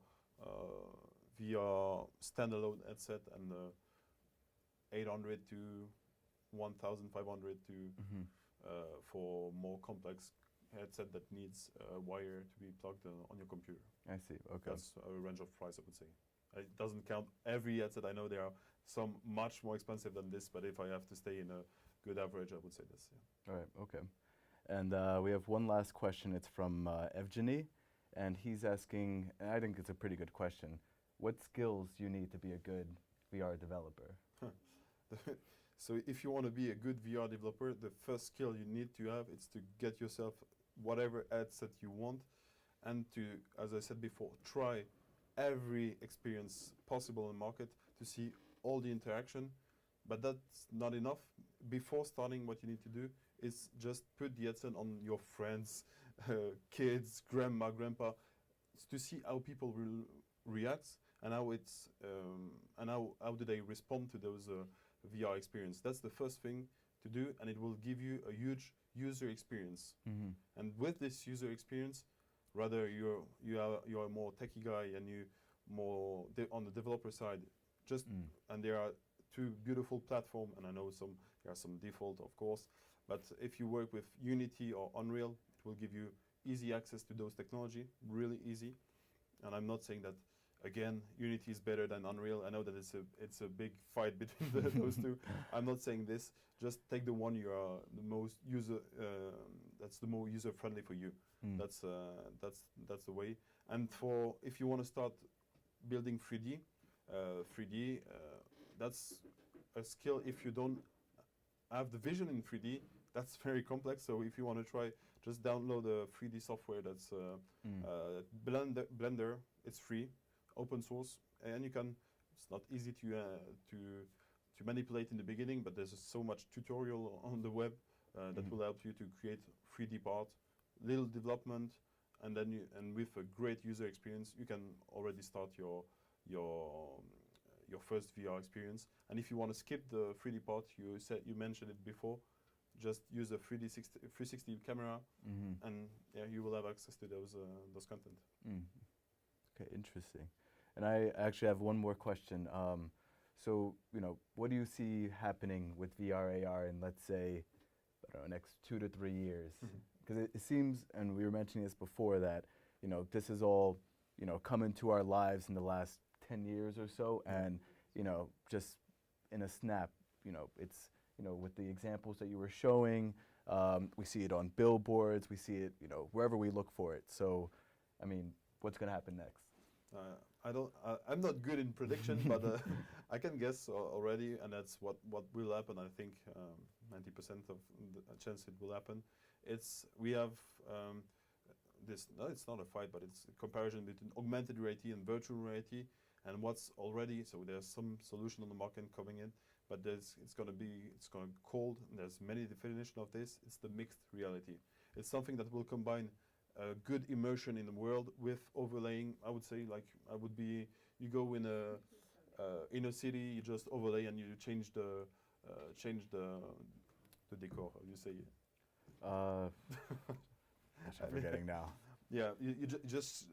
VR standalone headset, and 800 to 1,500 to for more complex headset that needs a wire to be plugged on your computer. I see. Okay. That's a range of price, I would say. It doesn't count every headset. I know there are some much more expensive than this, but if I have to stay in a good average, I would say this. Yeah. All right, okay. And we have one last question. It's from Evgeny, and he's asking, and I think it's a pretty good question, what skills do you need to be a good VR developer? So if you want to be a good VR developer, the first skill you need to have is to get yourself whatever headset you want, and to, as I said before, try every experience possible in the market to see all the interaction. But that's not enough. Before starting, what you need to do is just put the headset on your friends, kids, grandma, grandpa, to see how people will react and how it's and how do they respond to those VR experience. That's the first thing to do, and it will give you a huge user experience. Mm-hmm. And with this user experience, rather you're a more techie guy and you more on the developer side, just and there are two beautiful platforms, and I know there are some default, of course, but if you work with Unity or Unreal, it will give you easy access to those technology, really easy. And I'm not saying that, again, Unity is better than Unreal. I know that it's a big fight between those two. I'm not saying this. Just take the one you are the most that's the more user friendly for you. That's the way. And if you want to start building 3D, that's a skill. If you don't have the vision in 3D, that's very complex. So if you want to try, just download the 3D software. That's Blender. It's free, open source, and you can. It's not easy to manipulate in the beginning, but there's so much tutorial on the web that will help you to create 3D part, little development, and then with a great user experience, you can already start your first VR experience. And if you want to skip the 3D part, you mentioned it before, just use a 360 camera, and yeah, you will have access to those content. Okay, interesting. And I actually have one more question. So, what do you see happening with VR, AR in, let's say, I don't know, next 2 to 3 years? Because it seems, and we were mentioning this before, that, this is all, come into our lives in the last 10 years or so, and, just in a snap, it's, with the examples that you were showing, we see it on billboards, we see it, wherever we look for it. So, I mean, what's going to happen next? I'm not good in prediction, but I can guess already, and that's what will happen. I think 90% of the chance it will happen. We have this. No, it's not a fight, but it's a comparison between augmented reality and virtual reality, and what's already. So there's some solution on the market coming in, but it's going to called. There's many definitions of this. It's the mixed reality. It's something that will combine good immersion in the world with overlaying. I would say, you go in a city, you just overlay and you change the decor. How you say it? I'm forgetting now. Yeah, you just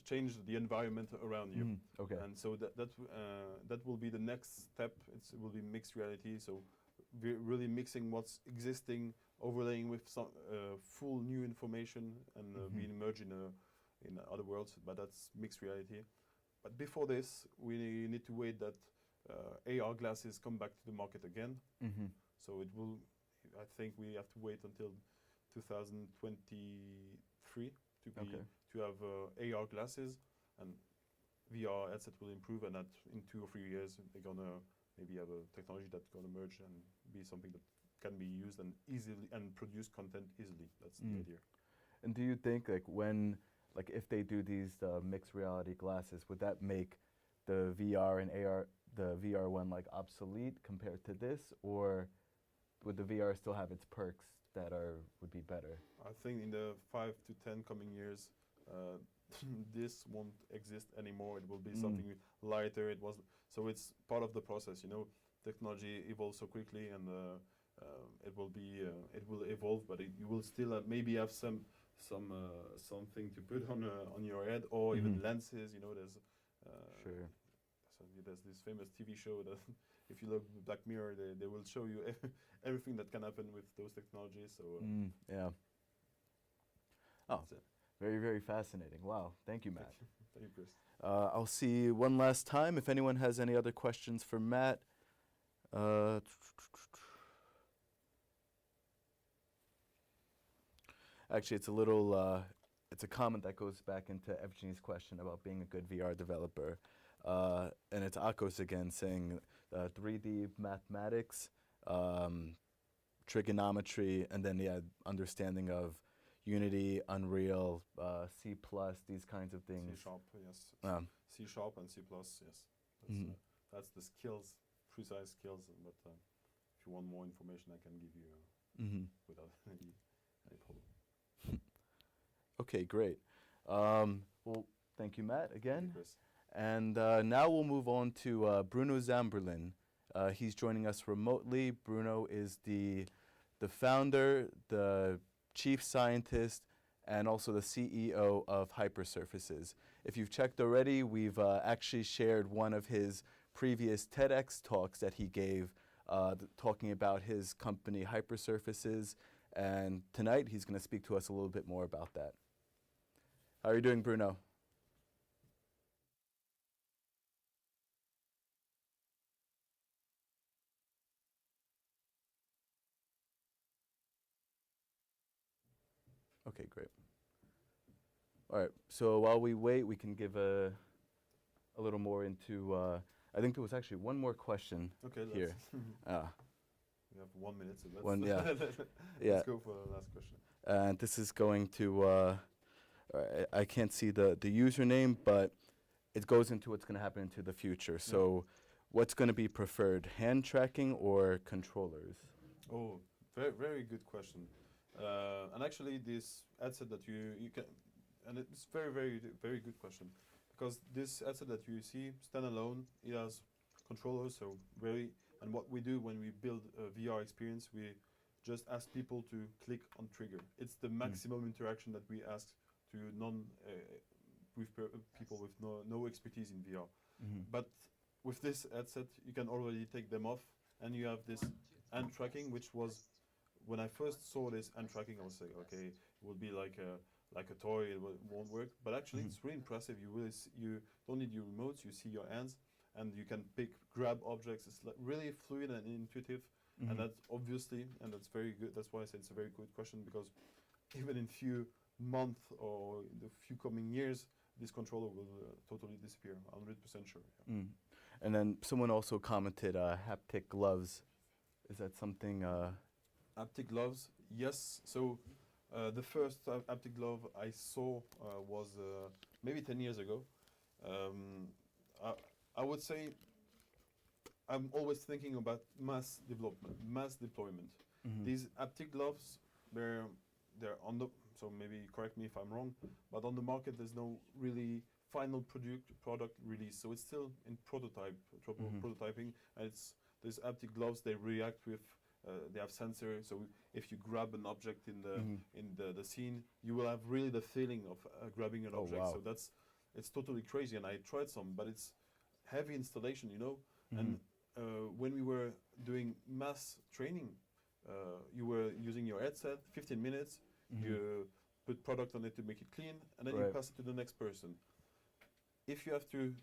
change the environment around you. Okay. And so that will be the next step. It will be mixed reality. So we're really mixing what's existing, overlaying with some full new information, and being merged in other worlds. But that's mixed reality. But before this, we need to wait that AR glasses come back to the market again. So it will. I think we have to wait until 2023 to have AR glasses, and VR headset will improve, and that in 2 or 3 years they're gonna maybe have a technology that's gonna merge and be something that can be used and easily and produce content easily. That's the idea. And do you think if they do these mixed reality glasses, would that make the VR and AR, the VR one obsolete compared to this, or would the VR still have its perks that would be better? I think in the 5 to 10 coming years, this won't exist anymore. It will be something lighter. So it's part of the process. Technology evolves so quickly, and it will evolve, but you will still maybe have something to put on your head, or even lenses. There's Sure. So there's this famous TV show that if you look at Black Mirror, they will show you everything that can happen with those technologies. So yeah. Oh, very, very fascinating. Wow. Thank you, Matt. Thank you, Chris. I'll see one last time if anyone has any other questions for Matt. Actually, it's a little, it's a comment that goes back into Evgenie's question about being a good VR developer. And it's Akos again saying 3D mathematics, trigonometry, and then understanding of Unity, Unreal, C+, these kinds of things. C Sharp, yes. C Sharp and C+, yes. That's the skills, precise skills. But if you want more information, I can give you without any problem. Okay, great. Well, thank you, Matt, again. Thank you, Chris. And now we'll move on to Bruno Zamborlin. He's joining us remotely. Bruno is the founder, the chief scientist, and also the CEO of Hypersurfaces. If you've checked already, we've actually shared one of his previous TEDx talks that he gave talking about his company Hypersurfaces. And tonight he's going to speak to us a little bit more about that. How are you doing, Bruno? Okay, great. All right, so while we wait, we can give a little more into, I think there was actually one more question here. We have 1 minute, so yeah. Let's go for the last question. And this is going to, I can't see the username, but it goes into what's going to happen into the future. So what's going to be preferred, hand tracking or controllers? Oh, very, very good question. And actually, this headset that you can, and it's very, very, very good question, because this headset that you see standalone, it has controllers, so and what we do when we build a VR experience, we just ask people to click on trigger. It's the maximum interaction that we ask to people with no expertise in VR. But with this headset, you can already take them off, and you have this hand tracking, which was, when I first saw this hand tracking, I was like, okay, it will be like a toy, it won't work. But actually, it's really impressive. You don't need your remotes, you see your hands, and you can grab objects. It's like really fluid and intuitive, and that's obviously, and that's very good. That's why I said it's a very good question, because even in few months or in the few coming years, this controller will totally disappear. 100% sure. Yeah. And then someone also commented haptic gloves. Is that something? Haptic gloves, yes. So the first haptic glove I saw was maybe 10 years ago. I would say I'm always thinking about mass development, mass deployment. These haptic gloves, they're on the, so maybe correct me if I'm wrong, but on the market there's no really final product release. So it's still in prototyping, and these haptic gloves, they react with they have sensors, so if you grab an object in the scene, you will have really the feeling of grabbing an object. Wow. So it's totally crazy, and I tried some, but it's heavy installation, and when we were doing mass training, you were using your headset, 15 minutes, you put product on it to make it clean, and then you pass it to the next person. If you have to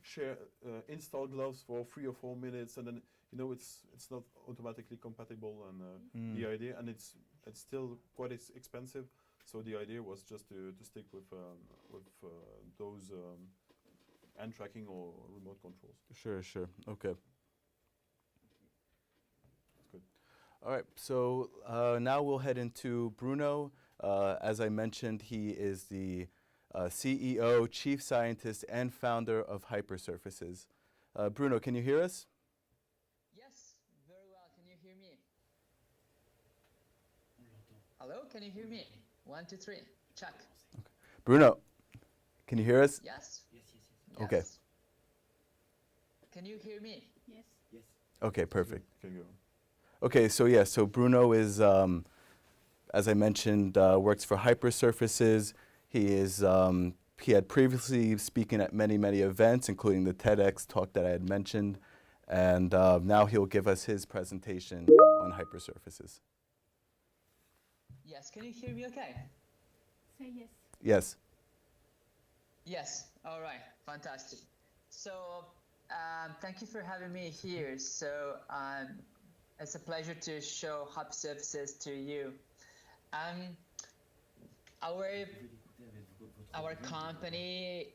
install gloves for 3 or 4 minutes, and then it's not automatically compatible, and the idea, and it's still quite expensive. So the idea was just to stick with those hand tracking or remote controls. Sure. Okay. That's good. All right. So now we'll head into Bruno. As I mentioned, he is the CEO, chief scientist, and founder of Hypersurfaces. Bruno, can you hear us? Yes, very well. Can you hear me? Hello, can you hear me? 1, 2, 3, check. Okay. Bruno, can you hear us? Yes? Yes. Okay. Can you hear me? Yes. Okay, perfect. Can you go? Okay, so Bruno is, as I mentioned, works for Hypersurfaces. He had previously spoken at many events, including the TEDx talk that I had mentioned, and now he'll give us his presentation on Hypersurfaces. Yes, can you hear me okay? Say yes. Yes. Yes, all right, fantastic. So thank you for having me here. So it's a pleasure to show Hypersurfaces to you. our our company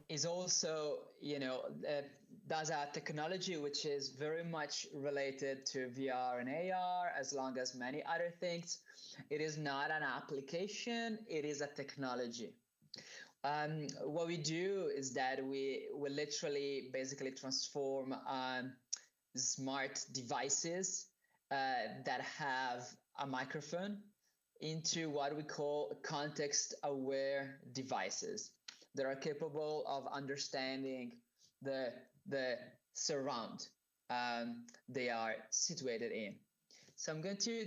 is also, does a technology which is very much related to VR and AR, as long as many other things. It is not an application, it is a technology. What we do is that we literally basically transform smart devices that have a microphone into what we call context-aware devices that are capable of understanding the surround they are situated in. So I'm going to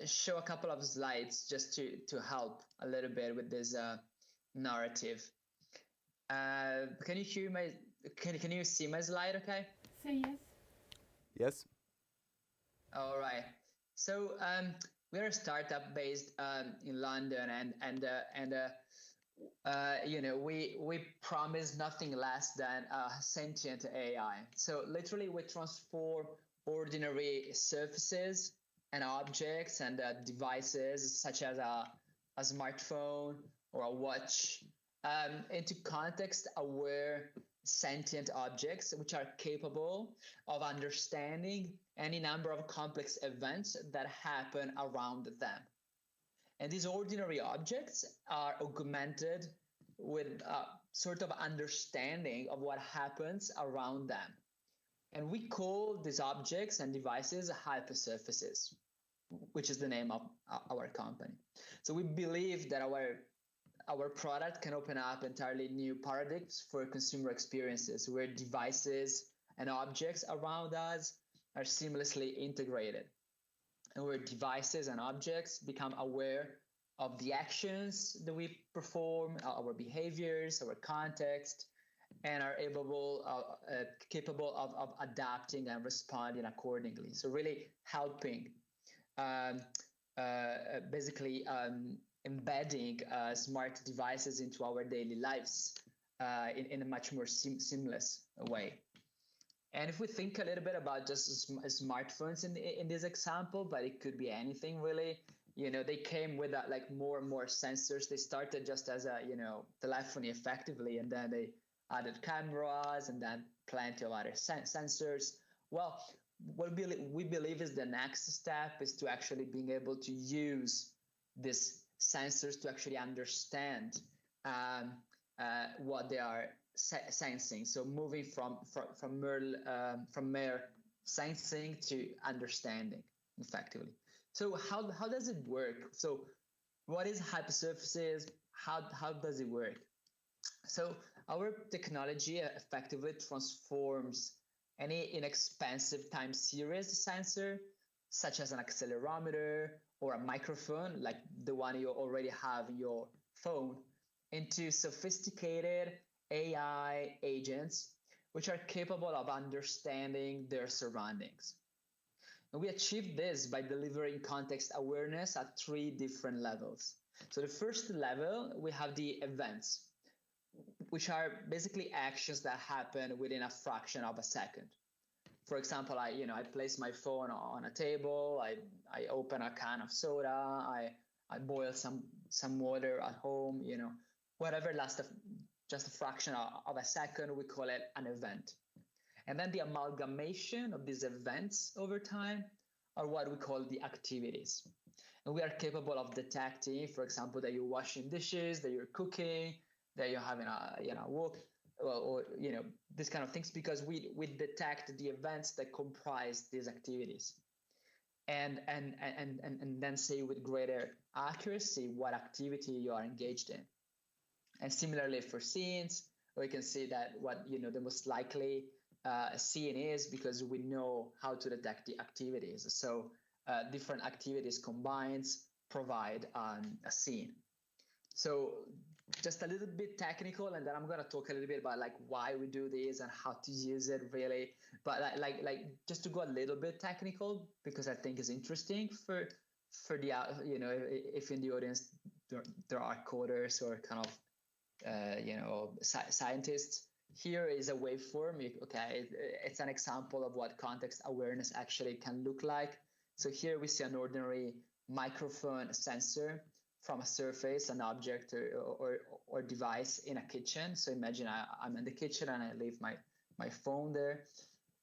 show a couple of slides just to help a little bit with this narrative. Can you hear my? Can you see my slide? Okay. Say yes. Yes. All right. So we're a startup based in London, and we promise nothing less than sentient AI. So literally, we transform ordinary surfaces and objects and devices such as a smartphone or a watch into context-aware sentient objects which are capable of understanding any number of complex events that happen around them. And these ordinary objects are augmented with a sort of understanding of what happens around them. And we call these objects and devices hypersurfaces, which is the name of our company. So we believe that our product can open up entirely new paradigms for consumer experiences where devices and objects around us are seamlessly integrated, and where devices and objects become aware of the actions that we perform, our behaviors, our context, and are capable of adapting and responding accordingly. So really helping, basically embedding smart devices into our daily lives in a much more seamless way. And if we think a little bit about just smartphones in this example, but it could be anything really, they came with like more and more sensors. They started just as a, telephony effectively, and then they added cameras and then plenty of other sensors. Well, what we believe is the next step is to actually being able to use these sensors to actually understand what they are sensing. So moving from mere sensing to understanding effectively. So how does it work? So what is Hypersurfaces? How does it work? So our technology effectively transforms any inexpensive time series sensor, such as an accelerometer or a microphone, like the one you already have in your phone, into sophisticated AI agents, which are capable of understanding their surroundings. And we achieve this by delivering context awareness at 3 different levels. So the first level, we have the events, which are basically actions that happen within a fraction of a second. For example, I place my phone on a table, I open a can of soda, I boil some water at home, whatever lasts just a fraction of a second, we call it an event. And then the amalgamation of these events over time are what we call the activities. And we are capable of detecting, for example, that you're washing dishes, that you're cooking, that you're having a walk, or these kind of things, because we detect the events that comprise these activities, and then say with greater accuracy what activity you are engaged in. And similarly for scenes, we can see that what the most likely scene is, because we know how to detect the activities. So different activities combined provide a scene. So just a little bit technical, and then I'm going to talk a little bit about like why we do this and how to use it really. But like just to go a little bit technical, because I think it's interesting for the if in the audience there are coders or kind of scientists. Here is a waveform. Okay, it's an example of what context awareness actually can look like. So here we see an ordinary microphone sensor from a surface, an object or device in a kitchen. So imagine I'm in the kitchen and I leave my phone there.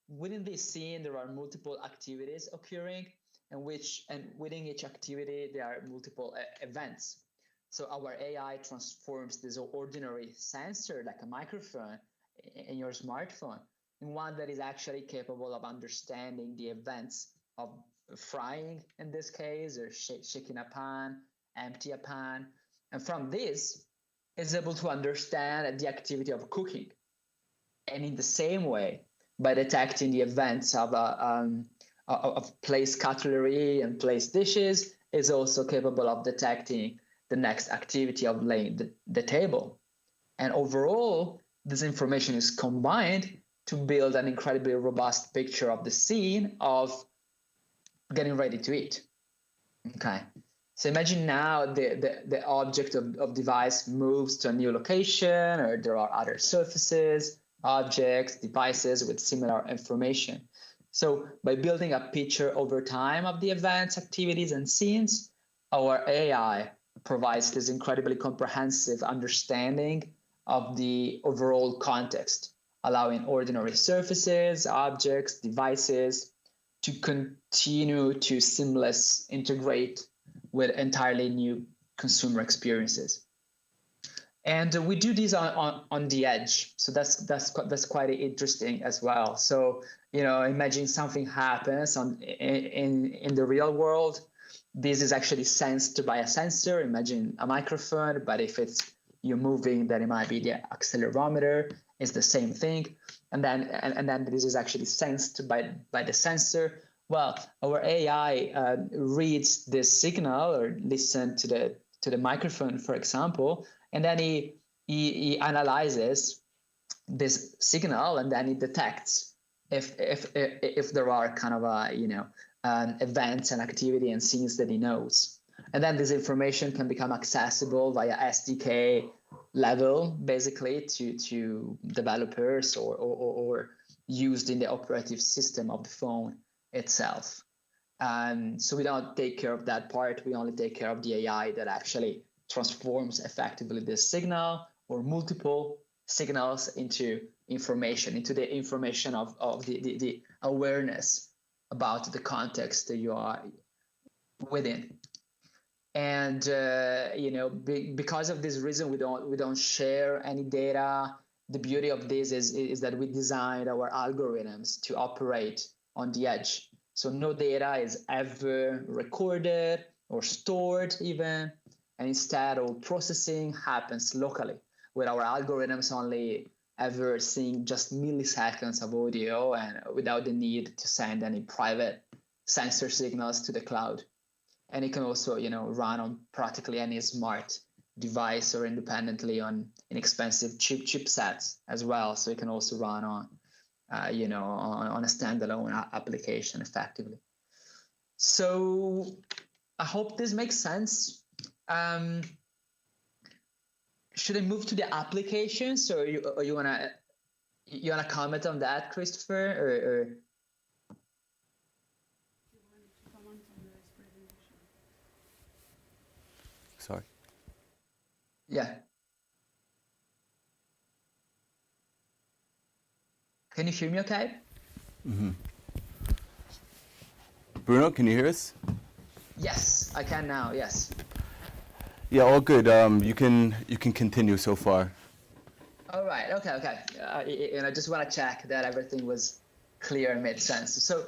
Within this scene, there are multiple activities occurring, and within each activity, there are multiple events. So our AI transforms this ordinary sensor, like a microphone in your smartphone, in one that is actually capable of understanding the events of frying, in this case, or shaking a pan, empty a pan. And from this, it's able to understand the activity of cooking. And in the same way, by detecting the events of placed cutlery and placed dishes, is also capable of detecting the next activity of laying the table. And overall, this information is combined to build an incredibly robust picture of the scene of getting ready to eat. Okay. So imagine now the object of device moves to a new location, or there are other surfaces, objects, devices with similar information. So by building a picture over time of the events, activities, and scenes, our AI provides this incredibly comprehensive understanding of the overall context, allowing ordinary surfaces, objects, devices to continue to seamlessly integrate with entirely new consumer experiences. And we do this on the edge, so that's quite interesting as well. So imagine something happens in the real world. This is actually sensed by a sensor. Imagine a microphone, but if it's you're moving, then it might be the accelerometer. It's the same thing, and then this is actually sensed by the sensor. Well, our AI reads this signal or listen to the microphone, for example, and then he analyzes this signal, and then it detects if there are kind of events and activity and scenes that he knows. And then this information can become accessible via SDK level, basically, to developers or used in the operative system of the phone itself. So we don't take care of that part. We only take care of the AI that actually transforms effectively this signal or multiple signals into information, into the information of the awareness about the context that you are within. And because of this reason, we don't share any data. The beauty of this is that we designed our algorithms to operate on the edge. So no data is ever recorded or stored even, and instead all processing happens locally, with our algorithms only ever seeing just milliseconds of audio and without the need to send any private sensor signals to the cloud. And it can also, run on practically any smart device or independently on inexpensive chipsets as well. So it can also run on, on a standalone application effectively. So I hope this makes sense. Should I move to the applications, or you wanna comment on that, Christopher, or? Sorry. Yeah. Can you hear me okay? Mm-hmm. Bruno, can you hear us? Yes, I can now, yes. Yeah, all good. You can continue so far. All right, okay. And I just want to check that everything was clear and made sense. So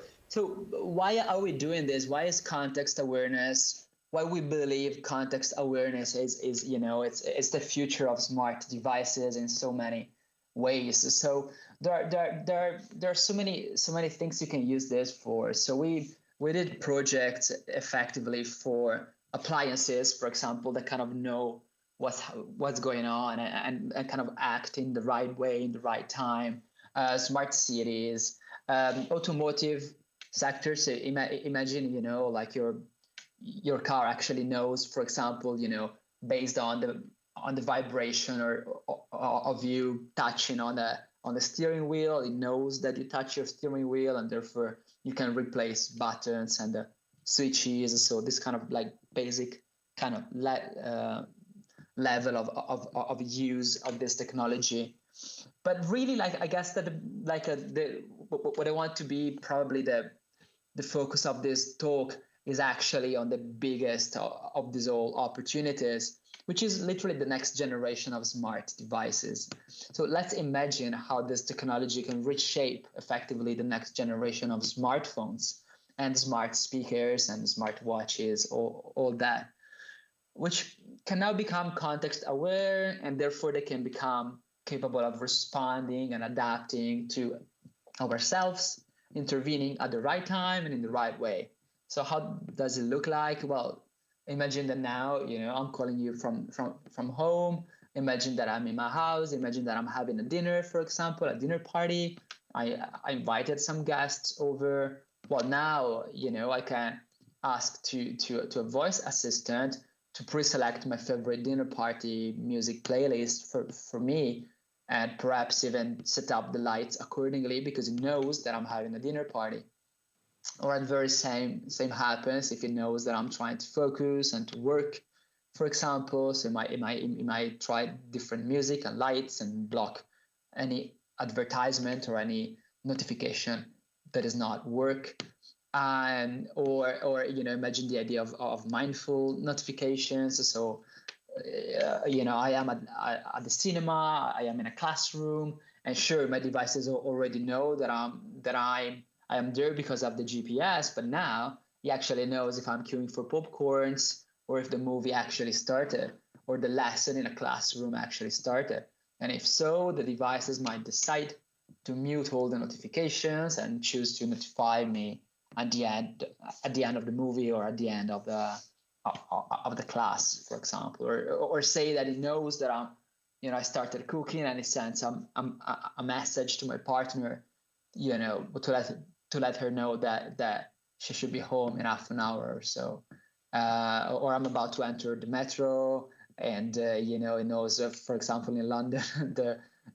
why are we doing this? Why is context awareness? Why we believe context awareness is it's the future of smart devices in so many ways. So there are so many things you can use this for. So we did projects effectively for appliances, for example, that kind of know what's going on and kind of act in the right way in the right time. Smart cities, automotive sector. So imagine like your car actually knows, for example, based on the vibration or of you touching on the steering wheel, it knows that you touch your steering wheel, and therefore you can replace buttons and switches. So this kind of like basic kind of level of use of this technology. But really, like, I guess that what I want to be probably the focus of this talk is actually on the biggest of these all opportunities, which is literally the next generation of smart devices. So let's imagine how this technology can reshape effectively the next generation of smartphones and smart speakers and smart watches, all that, which can now become context aware, and therefore they can become capable of responding and adapting to ourselves, intervening at the right time and in the right way. So how does it look like? Well, imagine that now, I'm calling you from home. Imagine that I'm in my house. Imagine that I'm having a dinner, for example, a dinner party. I invited some guests over. Well, now, I can ask to a voice assistant to pre-select my favorite dinner party music playlist for me, and perhaps even set up the lights accordingly because it knows that I'm having a dinner party. Or the very same happens if it knows that I'm trying to focus and to work, for example. So it might try different music and lights and block any advertisement or any notification that is not work. Or imagine the idea of mindful notifications. So I am at the cinema, I am in a classroom, and sure, my devices already know that I am there because of the GPS, but now he actually knows if I'm queuing for popcorns or if the movie actually started or the lesson in a classroom actually started. And if so, the devices might decide to mute all the notifications and choose to notify me at the end of the movie or at the end of the class, for example, or say that it knows that I started cooking and it sends a message to my partner, to let her know that she should be home in half an hour or so, or I'm about to enter the metro and it knows, for example, in London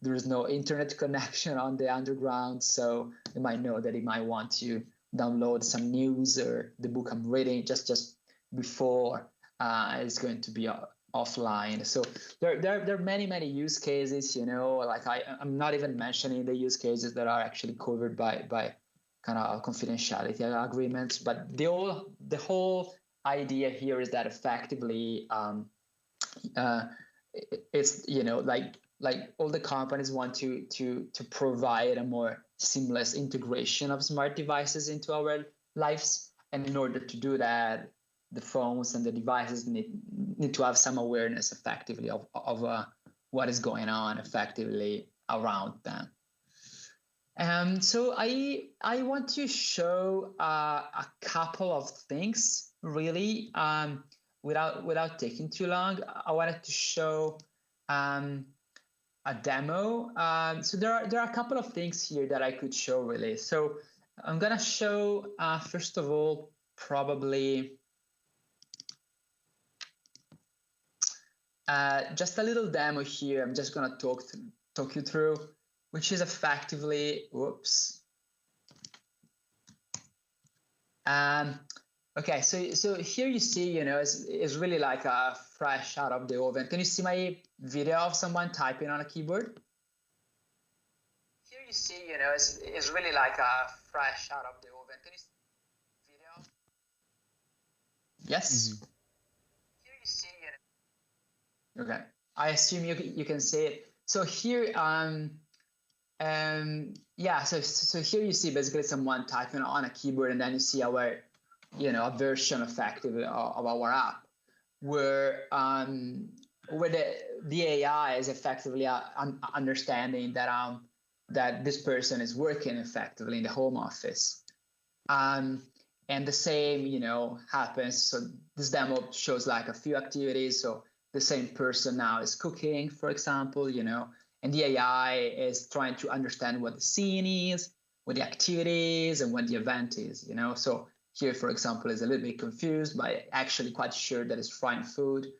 there is no internet connection on the underground, so it might know that it might want to download some news or the book I'm reading just before it's going to be offline. So there are many use cases, like I'm not even mentioning the use cases that are actually covered by kind of confidentiality agreements, but the whole idea here is that effectively it's like all the companies want to provide a more seamless integration of smart devices into our lives, and in order to do that, the phones and the devices need to have some awareness effectively of what is going on effectively around them. So I want to show a couple of things really without taking too long. I wanted to show a demo. So there are a couple of things here that I could show really. So I'm gonna show first of all probably just a little demo here. I'm just gonna talk you through, which is effectively okay, so here you see, it's really like a fresh out of the oven. Can you see my video of someone typing on a keyboard? Here you see, it's really like a fresh out of the oven. Can you see video? Yes. Mm-hmm. Here you see, okay. I assume you can see it. So here, yeah. So here you see basically someone typing on a keyboard, and then you see our a version effectively of our app where the AI is effectively understanding that this person is working effectively in the home office. And the same, happens. So this demo shows like a few activities. So the same person now is cooking, for example, and the AI is trying to understand what the scene is, what the activity is, and what the event is, So here, for example, is a little bit confused, but actually quite sure that it's frying food.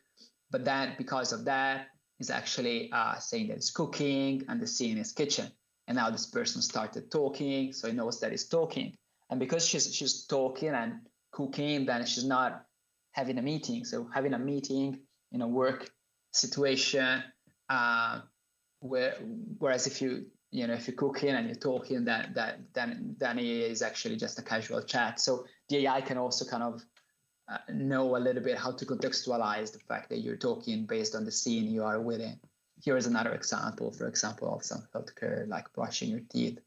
But then because of that, it's actually saying that it's cooking and the scene is kitchen. And now this person started talking, so he knows that he's talking. And because she's talking and cooking, then she's not having a meeting. So having a meeting in a work situation, whereas if you're cooking and you're talking, then it is actually just a casual chat. So the AI can also kind of know a little bit how to contextualize the fact that you're talking based on the scene you are within. Here is another example, for example, of some healthcare, like brushing your teeth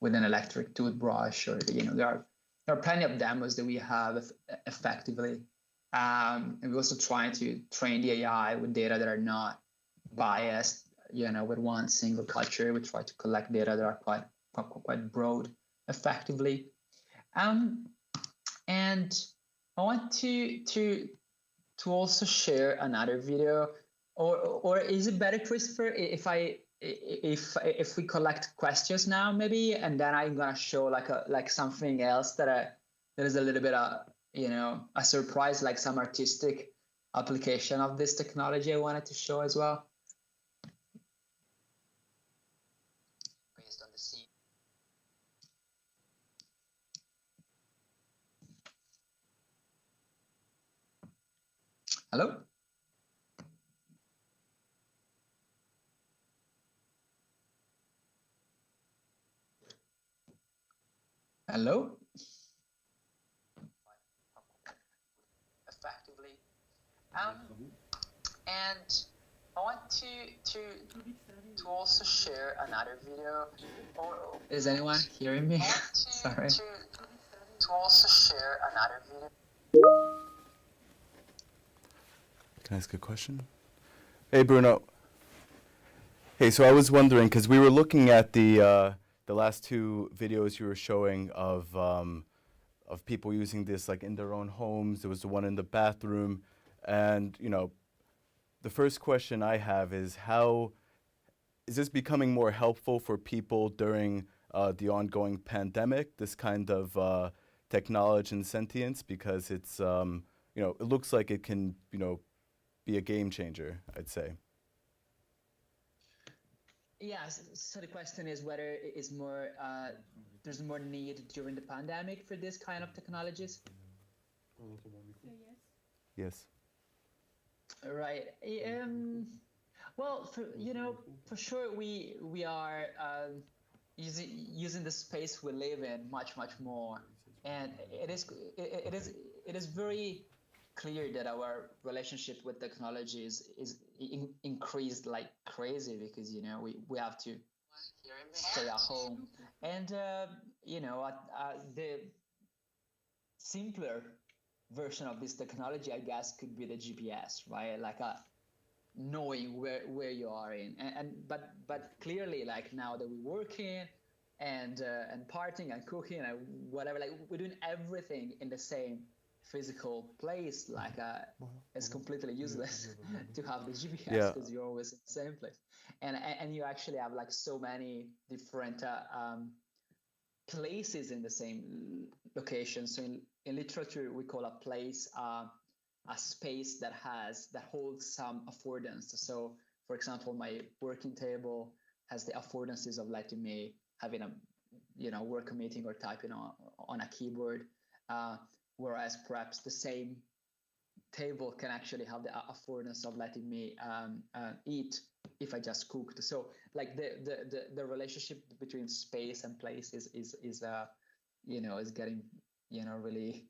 with an electric toothbrush, or there are plenty of demos that we have effectively. And we're also trying to train the AI with data that are not biased, with one single culture. We try to collect data that are quite broad effectively. And I want to also share another video, or is it better, Christopher, if we collect questions now, maybe, and then I'm gonna show like something else that is a little bit a surprise, like some artistic application of this technology I wanted to show as well. Based on the scene. Hello? Hello? Effectively. And I want to also share another video. Is anyone hearing me? Sorry. To also share another video. Can I ask a question? Hey, Bruno. Hey, so I was wondering, because we were looking at the last two videos you were showing of people using this like in their own homes. There was the one in the bathroom, and the first question I have is, how is this becoming more helpful for people during the ongoing pandemic? This kind of technology and sentience, because it's it looks like it can be a game changer, I'd say. Yeah, so the question is whether it is more there's more need during the pandemic for this kind of technologies. Yes. Right. Well, for sure we are using the space we live in much more, and it is very clear that our relationship with technology is increased like crazy, because we have to stay at home, and the simpler version of this technology, I guess, could be the GPS, right? Like knowing where you are in, but clearly, like now that we're working and partying and cooking and whatever, like we're doing everything in the same physical place, like it's completely useless to have the GPS, because you're always in the same place, and you actually have like so many different places in the same location. So in literature, we call a place a space that holds some affordance. So, for example, my working table has the affordances of letting me having a work meeting or typing on a keyboard, whereas perhaps the same table can actually have the affordance of letting me eat if I just cooked. So, like the relationship between space and place is getting really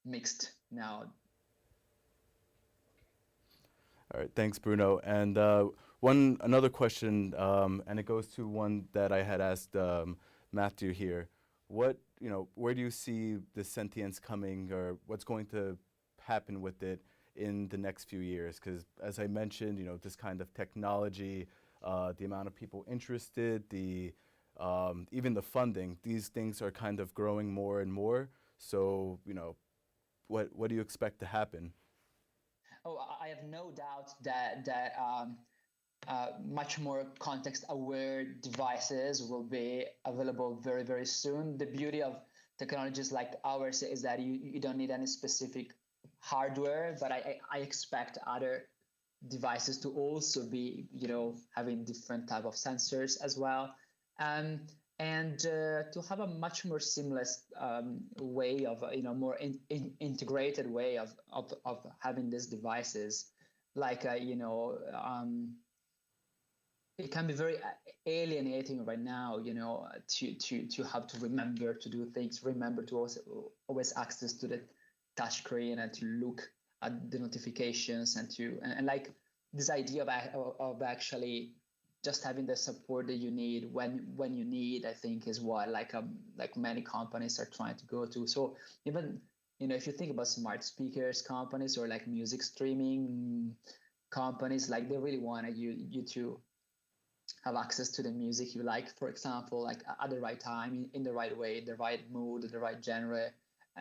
mixed now. All right, thanks, Bruno. And another question, and it goes to one that I had asked Matthieu here. Where do you see the sentience coming, or what's going to happen with it in the next few years? Because as I mentioned, this kind of technology, the amount of people interested, even the funding, these things are kind of growing more and more. So, what do you expect to happen? Oh, I have no doubt that much more context-aware devices will be available very, very soon. The beauty of technologies like ours is that you don't need any specific hardware, but I expect other devices to also be, having different type of sensors as well. And and to have a much more seamless way of, more integrated way of having these devices, like it can be very alienating right now, to have to remember to do things, remember to also always access to the touch screen and to look at the notifications and like this idea of actually just having the support that you need when you need, I think, is what like many companies are trying to go to. So even if you think about smart speakers companies or like music streaming companies, like they really wanted you to have access to the music you like, for example, like at the right time, in the right way, the right mood, the right genre.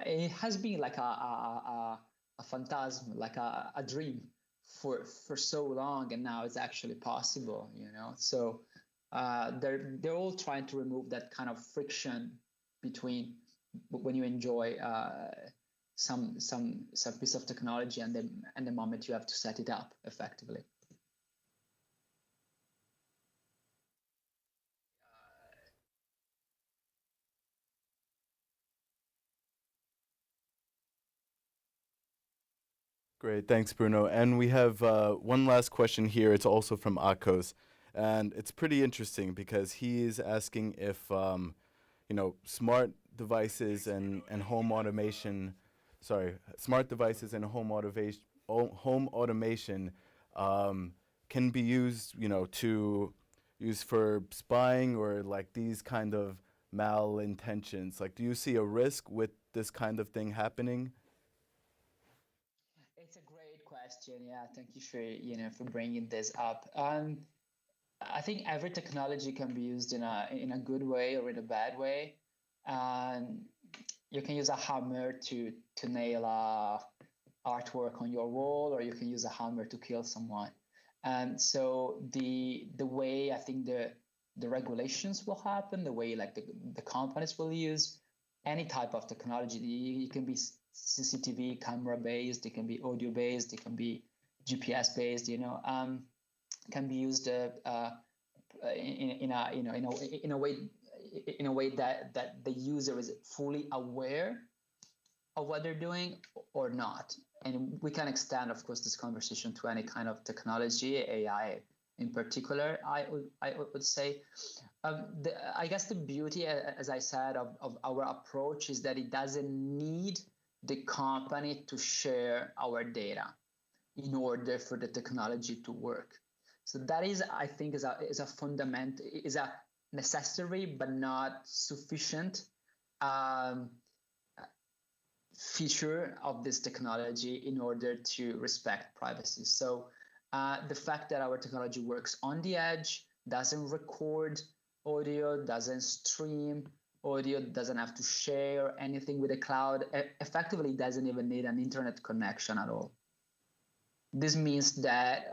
It has been like a phantasm, like a dream for so long, and now it's actually possible, So they're all trying to remove that kind of friction between when you enjoy some piece of technology and the moment you have to set it up effectively. Great, thanks, Bruno. And we have one last question here. It's also from Akos, and it's pretty interesting because he is asking if smart devices and home automation, smart devices and home automation can be used, to use for spying or like these kind of malintentions. Like, do you see a risk with this kind of thing happening? It's a great question. Yeah, thank you for bringing this up. I think every technology can be used in a good way or in a bad way. Um, you can use a hammer to nail a artwork on your wall, or you can use a hammer to kill someone. And so the way I think the regulations will happen, the way like the companies will use any type of technology. It can be CCTV camera based, it can be audio based, it can be GPS based. Can be used in a in a way that the user is fully aware of what they're doing or not. And we can extend, of course, this conversation to any kind of technology, AI in particular, I would say. I guess the beauty, as I said, of our approach is that it doesn't need the company to share our data in order for the technology to work. So that is, I think, is a necessary but not sufficient um, feature of this technology in order to respect privacy. So the fact that our technology works on the edge, doesn't record audio, doesn't stream audio, doesn't have to share anything with the cloud, effectively doesn't even need an internet connection at all. This means that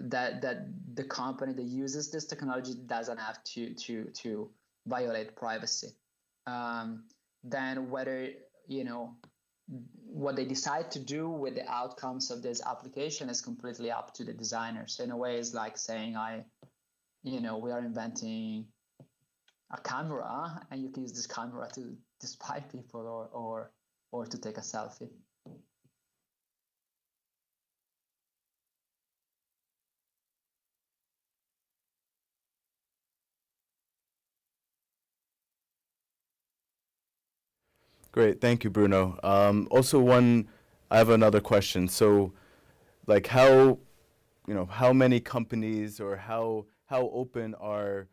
that the company that uses this technology doesn't have to violate privacy. Then whether what they decide to do with the outcomes of this application is completely up to the designers. In a way, it's like saying, we are inventing a camera, and you can use this camera to spy people or to take a selfie. Great, thank you, Bruno. I have another question. So, like, how many companies or how open are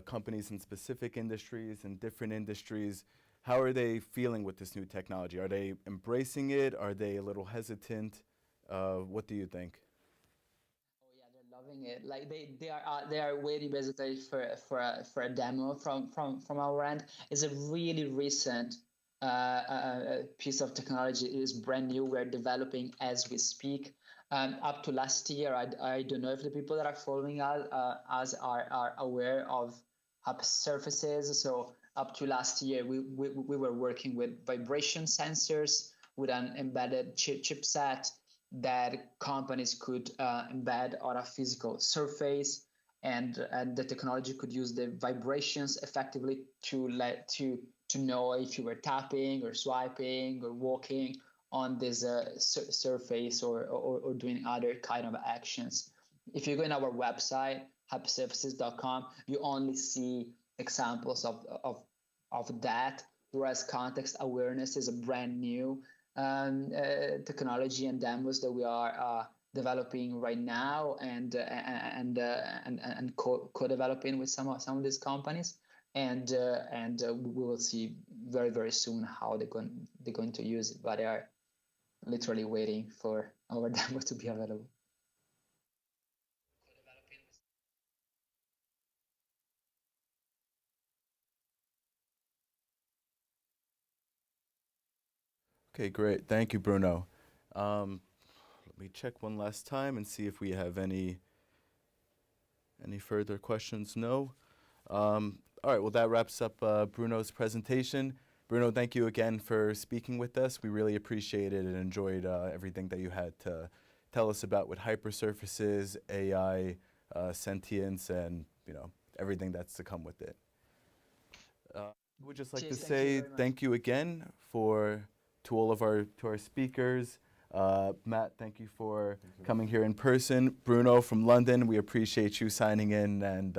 companies in specific industries and different industries? How are they feeling with this new technology? Are they embracing it? Are they a little hesitant? What do you think? Oh yeah, they're loving it. Like they are waiting basically for a demo from our end. It's a really recent piece of technology. It is brand new. We're developing as we speak. Up to last year, I don't know if the people that are following us are aware of Hypersurfaces. So up to last year, we were working with vibration sensors with an embedded chipset that companies could embed on a physical surface. and the technology could use the vibrations effectively to know if you were tapping or swiping or walking on this surface or doing other kind of actions. If you go in our website, hypersurfaces.com, you only see examples of that, whereas context awareness is a brand new technology and demos that we are developing right now and co-developing with some of these companies, and we will see very, very soon how they're going to use it, but they are literally waiting for our demo to be available. Okay, great. Thank you, Bruno. Let me check one last time and see if we have any further questions. No. All right. Well, that wraps up Bruno's presentation. Bruno, thank you again for speaking with us. We really appreciated and enjoyed everything that you had to tell us about with hypersurfaces, AI, sentience, and everything that's to come with it. We'd just like Cheers, to say thank you again to all of our speakers. Matt, thank you for coming here in person. Bruno from London, we appreciate you signing in and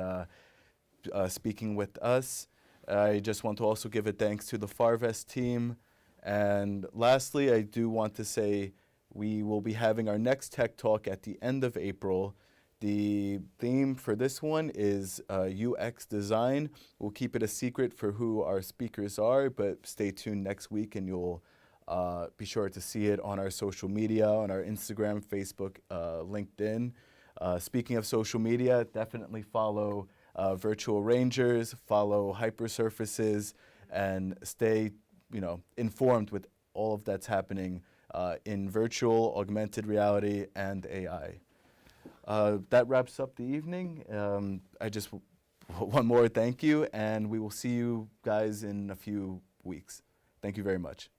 speaking with us. I just want to also give a thanks to the Farvest team. And lastly, I do want to say we will be having our next Tech Talk at the end of April. The theme for this one is UX design. We'll keep it a secret for who our speakers are, but stay tuned next week and you'll be sure to see it on our social media, on our Instagram, Facebook, LinkedIn. Speaking of social media, definitely follow Virtual Rangers, follow Hypersurfaces, and stay informed with all of that's happening in virtual, augmented reality, and AI. That wraps up the evening. I just one more thank you, and we will see you guys in a few weeks. Thank you very much.